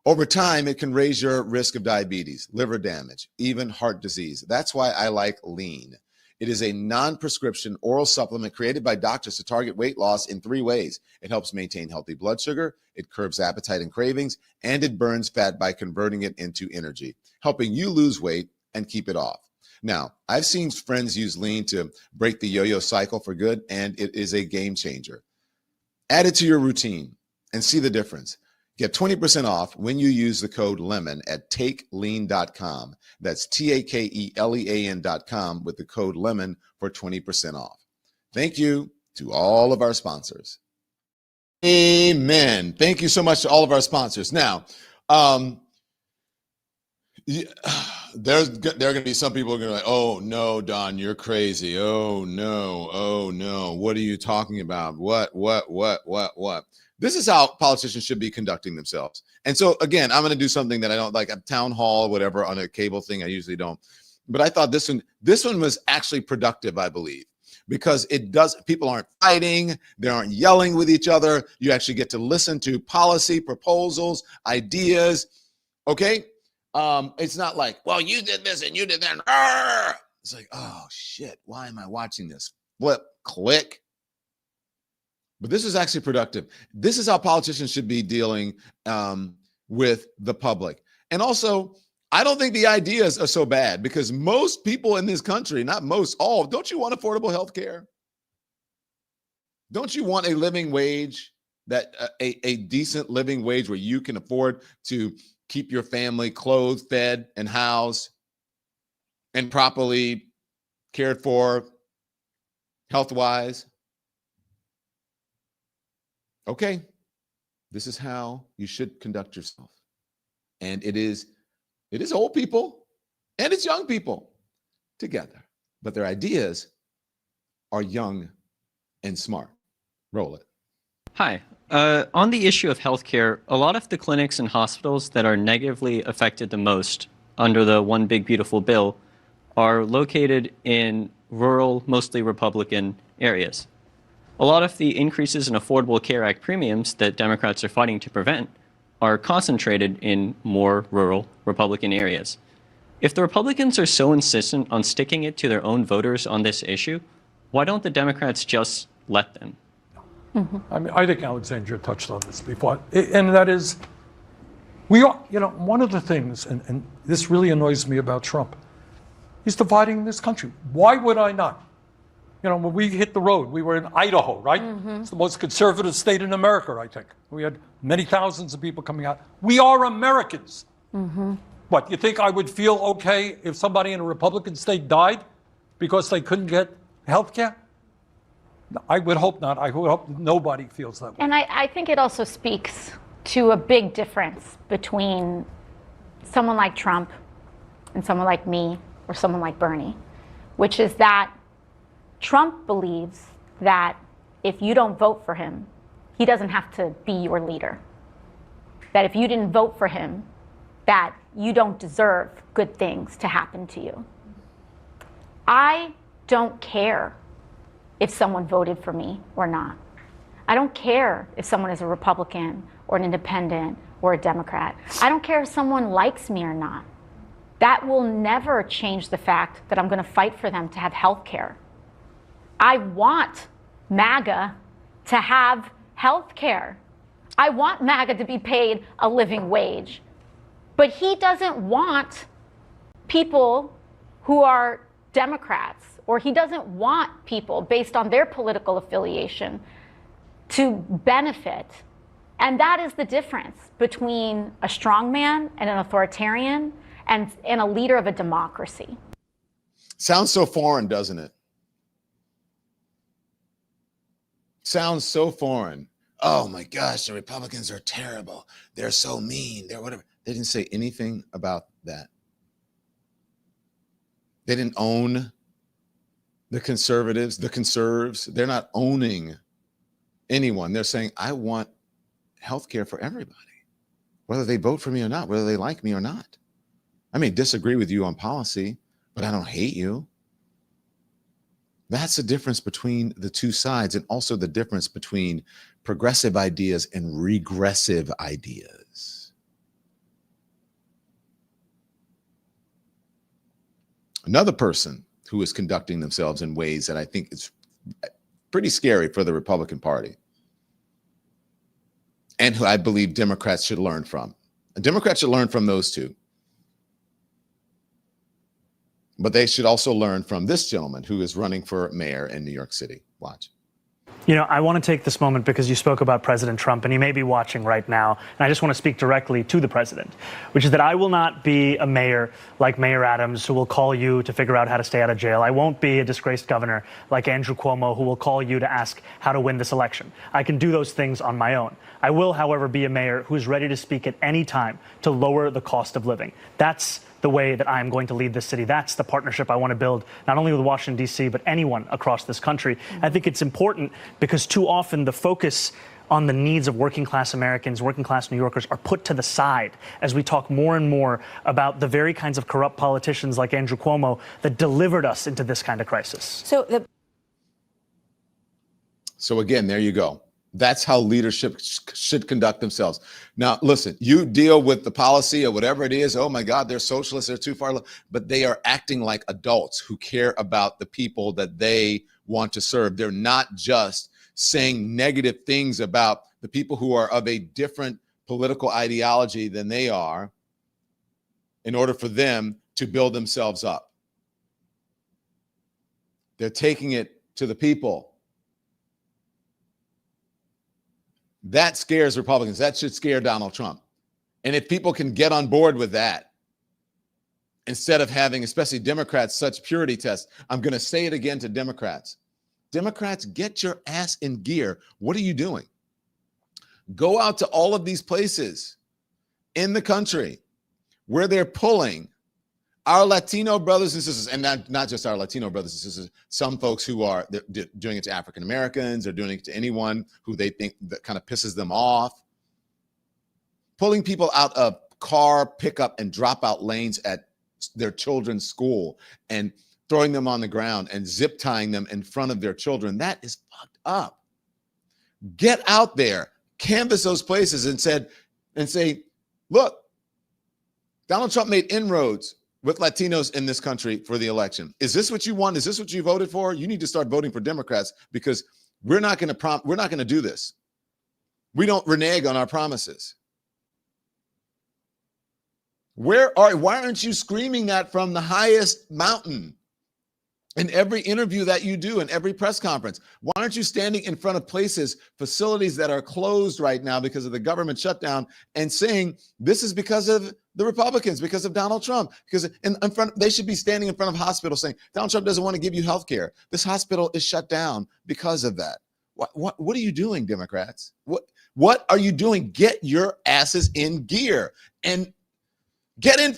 Over time, it can raise your risk of diabetes, liver damage, even heart disease. That's why I like Lean. It is a non-prescription oral supplement created by doctors to target weight loss in 3 ways. It helps maintain healthy blood sugar, it curbs appetite and cravings, and it burns fat by converting it into energy, helping you lose weight and keep it off. Now, I've seen friends use Lean to break the yo-yo cycle for good, and it is a game changer. Add it to your routine and see the difference. Get 20% off when you use the code LEMON at takelean.com. That's TAKELEAN.com with the code LEMON for 20% off. Thank you to all of our sponsors. Amen. Thank you so much to all of our sponsors. Now, there are going to be some people who are going to be like, oh, no, Don, you're crazy. Oh, no. What are you talking about? What? This is how politicians should be conducting themselves. And so, again, I'm going to do something that I don't like, a town hall, whatever, on a cable thing. I usually don't. But I thought this one was actually productive, I believe, because people aren't fighting. They aren't yelling with each other. You actually get to listen to policy proposals, ideas. Okay. It's not like, well, you did this and you did that. Arr! It's like, oh shit, why am I watching this? Flip, click. But this is actually productive. This is how politicians should be dealing with the public. And also, I don't think the ideas are so bad because most people in this country, not most, all, don't you want affordable health care? Don't you want a living wage, that a decent living wage where you can afford to keep your family clothed, fed, and housed, and properly cared for health-wise? Okay, this is how you should conduct yourself. And it is old people and it's young people together, but their ideas are young and smart. Roll it. Hi. On the issue of healthcare, a lot of the clinics and hospitals that are negatively affected the most under the One Big Beautiful Bill are located in rural, mostly Republican areas. A lot of the increases in Affordable Care Act premiums that Democrats are fighting to prevent are concentrated in more rural Republican areas. If the Republicans are so insistent on sticking it to their own voters on this issue, why don't the Democrats just let them? Mm-hmm. I mean, I think Alexandria touched on this before, and that is, we are, one of the things, and this really annoys me about Trump, he's dividing this country. Why would I not? When we hit the road, we were in Idaho, right? Mm-hmm. It's the most conservative state in America, I think. We had many thousands of people coming out. We are Americans. Mm-hmm. What, you think I would feel okay if somebody in a Republican state died because they couldn't get health care? I would hope not. I would hope nobody feels that way. And I think it also speaks to a big difference between someone like Trump and someone like me or someone like Bernie, which is that Trump believes that if you don't vote for him, he doesn't have to be your leader. That if you didn't vote for him, that you don't deserve good things to happen to you. I don't care if someone voted for me or not. I don't care if someone is a Republican or an independent or a Democrat. I don't care if someone likes me or not. That will never change the fact that I'm going to fight for them to have health care. I want MAGA to have health care. I want MAGA to be paid a living wage. But he doesn't want people who are Democrats, or he doesn't want people based on their political affiliation to benefit. And that is the difference between a strongman and an authoritarian and a leader of a democracy. Sounds so foreign, doesn't it? sounds so foreign. Oh my gosh, the Republicans are terrible. They're so mean. They're whatever. They didn't say anything about that. They didn't own the conservatives, the conserves. They're not owning anyone. They're saying, I want health care for everybody, whether they vote for me or not, whether they like me or not. I may disagree with you on policy, but I don't hate you. That's the difference between the two sides, and also the difference between progressive ideas and regressive ideas. Another person who is conducting themselves in ways that I think is pretty scary for the Republican Party, and who I believe Democrats should learn from. And Democrats should learn from those two. But they should also learn from this gentleman who is running for mayor in New York City. Watch. You know, I want to take this moment because you spoke about President Trump, and he may be watching right now. And I just want to speak directly to the president, which is that I will not be a mayor like Mayor Adams, who will call you to figure out how to stay out of jail. I won't be a disgraced governor like Andrew Cuomo, who will call you to ask how to win this election. I can do those things on my own. I will, however, be a mayor who is ready to speak at any time to lower the cost of living. That's the way that I'm going to lead this city. That's the partnership I want to build, not only with Washington, D.C., but anyone across this country. I think it's important because too often the focus on the needs of working class Americans, working class New Yorkers are put to the side as we talk more and more about the very kinds of corrupt politicians like Andrew Cuomo that delivered us into this kind of crisis. So again, there you go. That's how leadership should conduct themselves. Now, listen, you deal with the policy or whatever it is. Oh my God, they're socialists. They're too far. But they are acting like adults who care about the people that they want to serve. They're not just saying negative things about the people who are of a different political ideology than they are in order for them to build themselves up. They're taking it to the people. That scares Republicans. That should scare Donald Trump. And if people can get on board with that, instead of having, especially Democrats, such purity tests, I'm going to say it again to Democrats. Democrats, get your ass in gear. What are you doing? Go out to all of these places in the country where they're pulling our Latino brothers and sisters, and not just our Latino brothers and sisters, some folks who are doing it to African Americans, or doing it to anyone who they think that kind of pisses them off. Pulling people out of car pickup and dropout lanes at their children's school and throwing them on the ground and zip tying them in front of their children. That is fucked up. Get out there, canvass those places and say, look, Donald Trump made inroads with Latinos in this country for the election. Is this what you want? Is this what you voted for? You need to start voting for Democrats, because we're not going to do this. We don't renege on our promises. Why aren't you screaming that from the highest mountain in every interview that you do, in every press conference? Why aren't you standing in front of places, facilities that are closed right now because of the government shutdown, and saying this is because of the Republicans, because of Donald Trump? Because they should be standing in front of hospitals saying Donald Trump doesn't want to give you health care. This hospital is shut down because of that. What are you doing, Democrats? What are you doing? Get your asses in gear and get in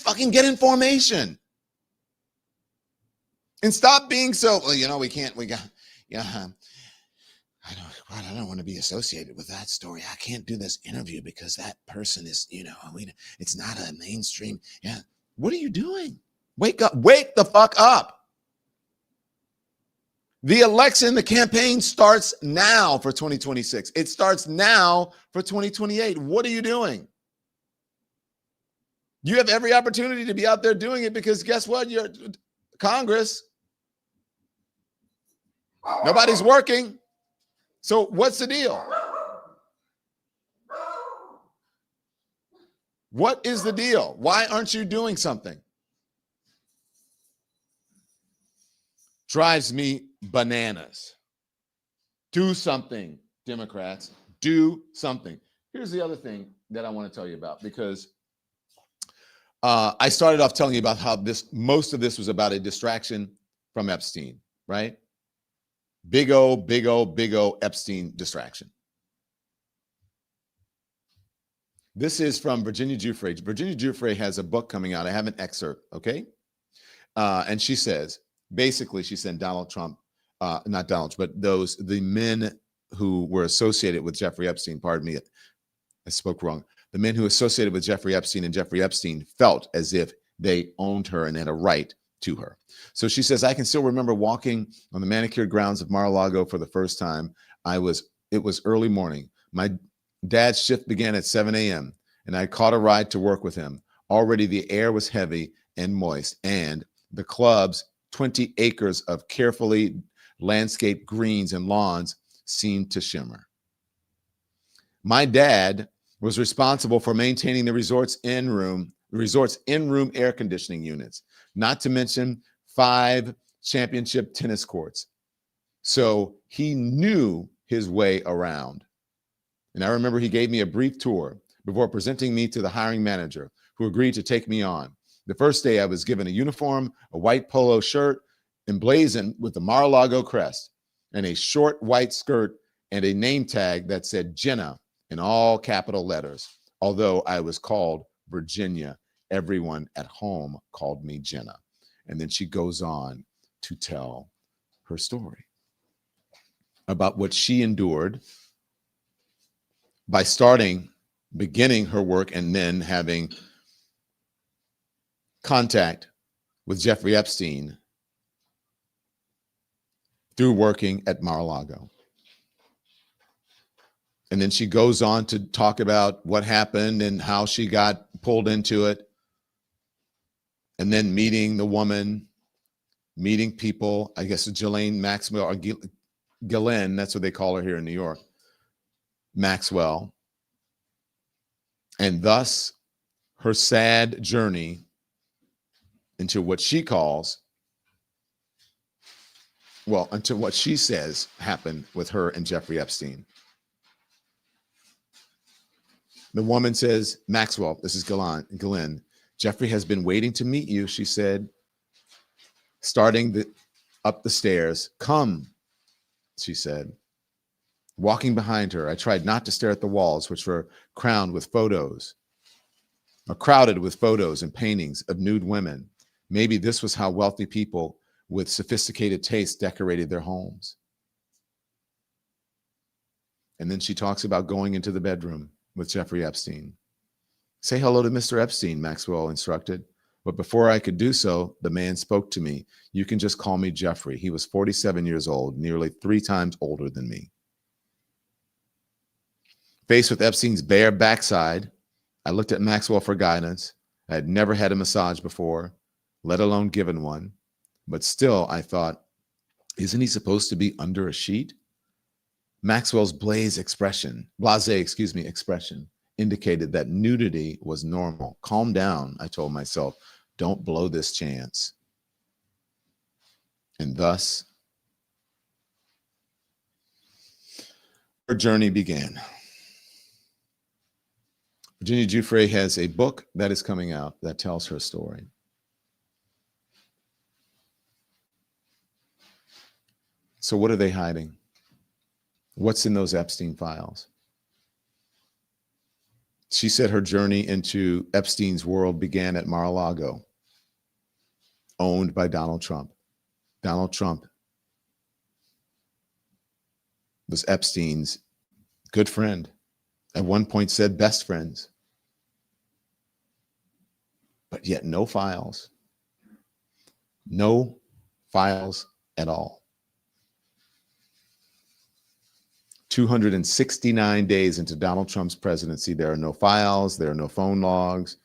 formation. And stop being so, I don't want to be associated with that story. I can't do this interview because that person is, it's not a mainstream. Yeah. What are you doing? Wake up, wake the fuck up. The election, the campaign starts now for 2026. It starts now for 2028. What are you doing? You have every opportunity to be out there doing it, because guess what? You're Congress. Nobody's working. So what's the deal? What is the deal? Why aren't you doing something? Drives me bananas. Do something, Democrats. Do something. Here's the other thing that I want to tell you about, because I started off telling you about how most of this was about a distraction from Epstein, right? Big O Epstein distraction. This is from Virginia Giuffre. Virginia Giuffre has a book coming out. I have an excerpt, okay? And she says, basically, she said Donald Trump, not Donald, but the men who were associated with Jeffrey Epstein, pardon me, I spoke wrong. The men who associated with Jeffrey Epstein and Jeffrey Epstein felt as if they owned her and had a right to her. So she says, I can still remember walking on the manicured grounds of Mar-a-Lago for the first time. It was early morning. My dad's shift began at 7 a.m. and I caught a ride to work with him. Already the air was heavy and moist, and the club's 20 acres of carefully landscaped greens and lawns seemed to shimmer. My dad was responsible for maintaining the resort's in-room air conditioning units, not to mention 5 championship tennis courts. So he knew his way around. And I remember he gave me a brief tour before presenting me to the hiring manager, who agreed to take me on. The first day I was given a uniform, a white polo shirt emblazoned with the Mar-a-Lago crest, and a short white skirt and a name tag that said Jenna in all capital letters. Although I was called Virginia, everyone at home called me Jenna. And then she goes on to tell her story about what she endured by beginning her work and then having contact with Jeffrey Epstein through working at Mar-a-Lago. And then she goes on to talk about what happened and how she got pulled into it. And then meeting the woman, meeting people, I guess Ghislaine Maxwell, or Ghislaine, that's what they call her here in New York, Maxwell. And thus her sad journey into what she calls, into what she says happened with her and Jeffrey Epstein. The woman says, Maxwell, this is Ghislaine, Jeffrey has been waiting to meet you, she said, starting up the stairs. Come, she said. Walking behind her, I tried not to stare at the walls, which were crowded with photos and paintings of nude women. Maybe this was how wealthy people with sophisticated taste decorated their homes. And then she talks about going into the bedroom with Jeffrey Epstein. Say hello to Mr. Epstein, Maxwell instructed. But before I could do so, the man spoke to me. You can just call me Jeffrey. He was 47 years old, nearly 3 times older than me. Faced with Epstein's bare backside, I looked at Maxwell for guidance. I had never had a massage before, let alone given one. But still, I thought, isn't he supposed to be under a sheet? Maxwell's blase expression indicated that nudity was normal. Calm down, I told myself. Don't blow this chance. And thus, her journey began. Virginia Giuffre has a book that is coming out that tells her story. So what are they hiding? What's in those Epstein files? She said her journey into Epstein's world began at Mar-a-Lago, owned by Donald Trump. Donald Trump was Epstein's good friend, at one point said best friends, but yet no files at all. 269 days into Donald Trump's presidency, there are no files, there are no phone logs,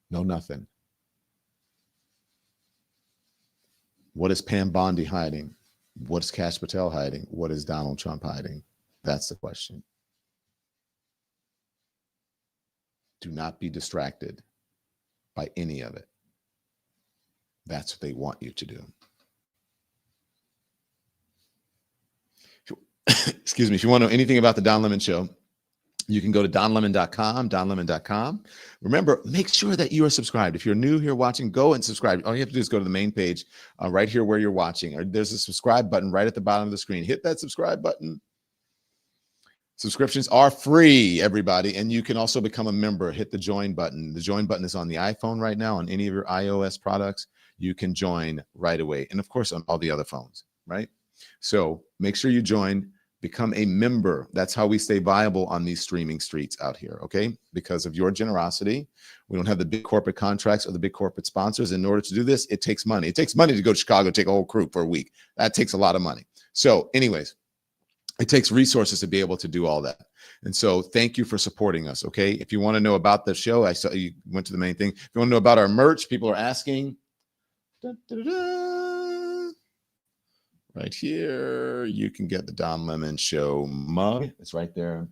no nothing. What is Pam Bondi hiding? What is Kash Patel hiding? What is Donald Trump hiding? That's the question. Do not be distracted by any of it. That's what they want you to do. Excuse me, if you want to know anything about the Don Lemon Show, You can go to donlemon.com. Remember, make sure that you are subscribed. If you're new here watching, go and subscribe. All you have to do is go to the main page right here where you're watching. There's a subscribe button right at the bottom of the screen. Hit that subscribe button. Subscriptions are free, everybody. And you can also become a member. Hit the join button. The join button is on the iPhone right now. On any of your iOS products, you can join right away. And of course, on all the other phones, right? So make sure you join. Become a member. That's how we stay viable on these streaming streets out here, okay? Because of your generosity. We don't have the big corporate contracts or the big corporate sponsors. In order to do this, it takes money. It takes money to go to Chicago, take a whole crew for a week. That takes a lot of money. So anyways, it takes resources to be able to do all that. And so thank you for supporting us, okay? If you want to know about the show, I saw you went to the main thing. If you want to know about our merch, people are asking. Right here, you can get the Don Lemon Show mug. It's right there.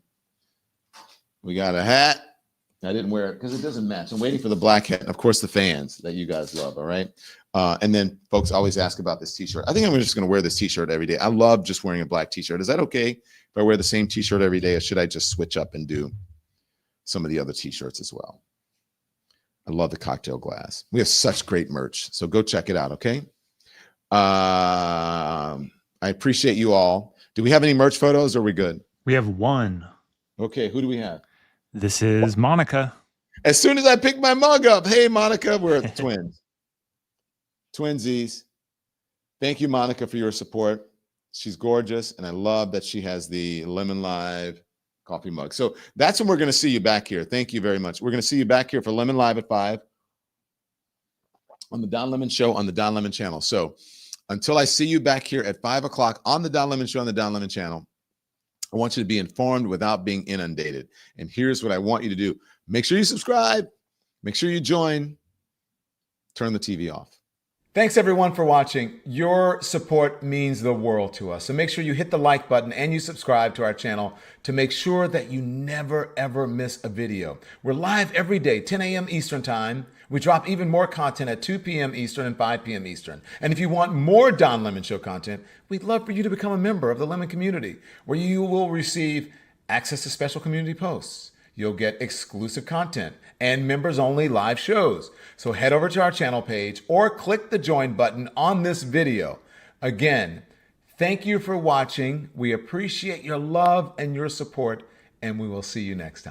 We got a hat. I didn't wear it because it doesn't match. I'm waiting for the black hat. And of course, the fans that you guys love, all right? And then folks always ask about this t-shirt. I think I'm just going to wear this t-shirt every day. I love just wearing a black t-shirt. Is that okay if I wear the same t-shirt every day, or should I just switch up and do some of the other t-shirts as well? I love the cocktail glass. We have such great merch. So go check it out, okay? I appreciate you all. Do we have any merch photos, or are we good? We have one. Okay, who do we have? This is Monica. As soon as I pick my mug up, hey, Monica, we're twins. Twinsies. Thank you, Monica, for your support. She's gorgeous, and I love that she has the Lemon Live coffee mug. So that's when we're going to see you back here. Thank you very much. We're going to see you back here for Lemon Live at 5 on the Don Lemon Show on the Don Lemon channel. So until I see you back here at 5 o'clock on the Don Lemon Show on the Don Lemon channel, I want you to be informed without being inundated. And here's what I want you to do. Make sure you subscribe. Make sure you join. Turn the TV off. Thanks, everyone, for watching. Your support means the world to us. So make sure you hit the like button and you subscribe to our channel to make sure that you never, ever miss a video. We're live every day, 10 a.m. Eastern Time. We drop even more content at 2 p.m. Eastern and 5 p.m. Eastern. And if you want more Don Lemon Show content, we'd love for you to become a member of the Lemon community, where you will receive access to special community posts. You'll get exclusive content and members-only live shows. So head over to our channel page or click the join button on this video. Again, thank you for watching. We appreciate your love and your support, and we will see you next time.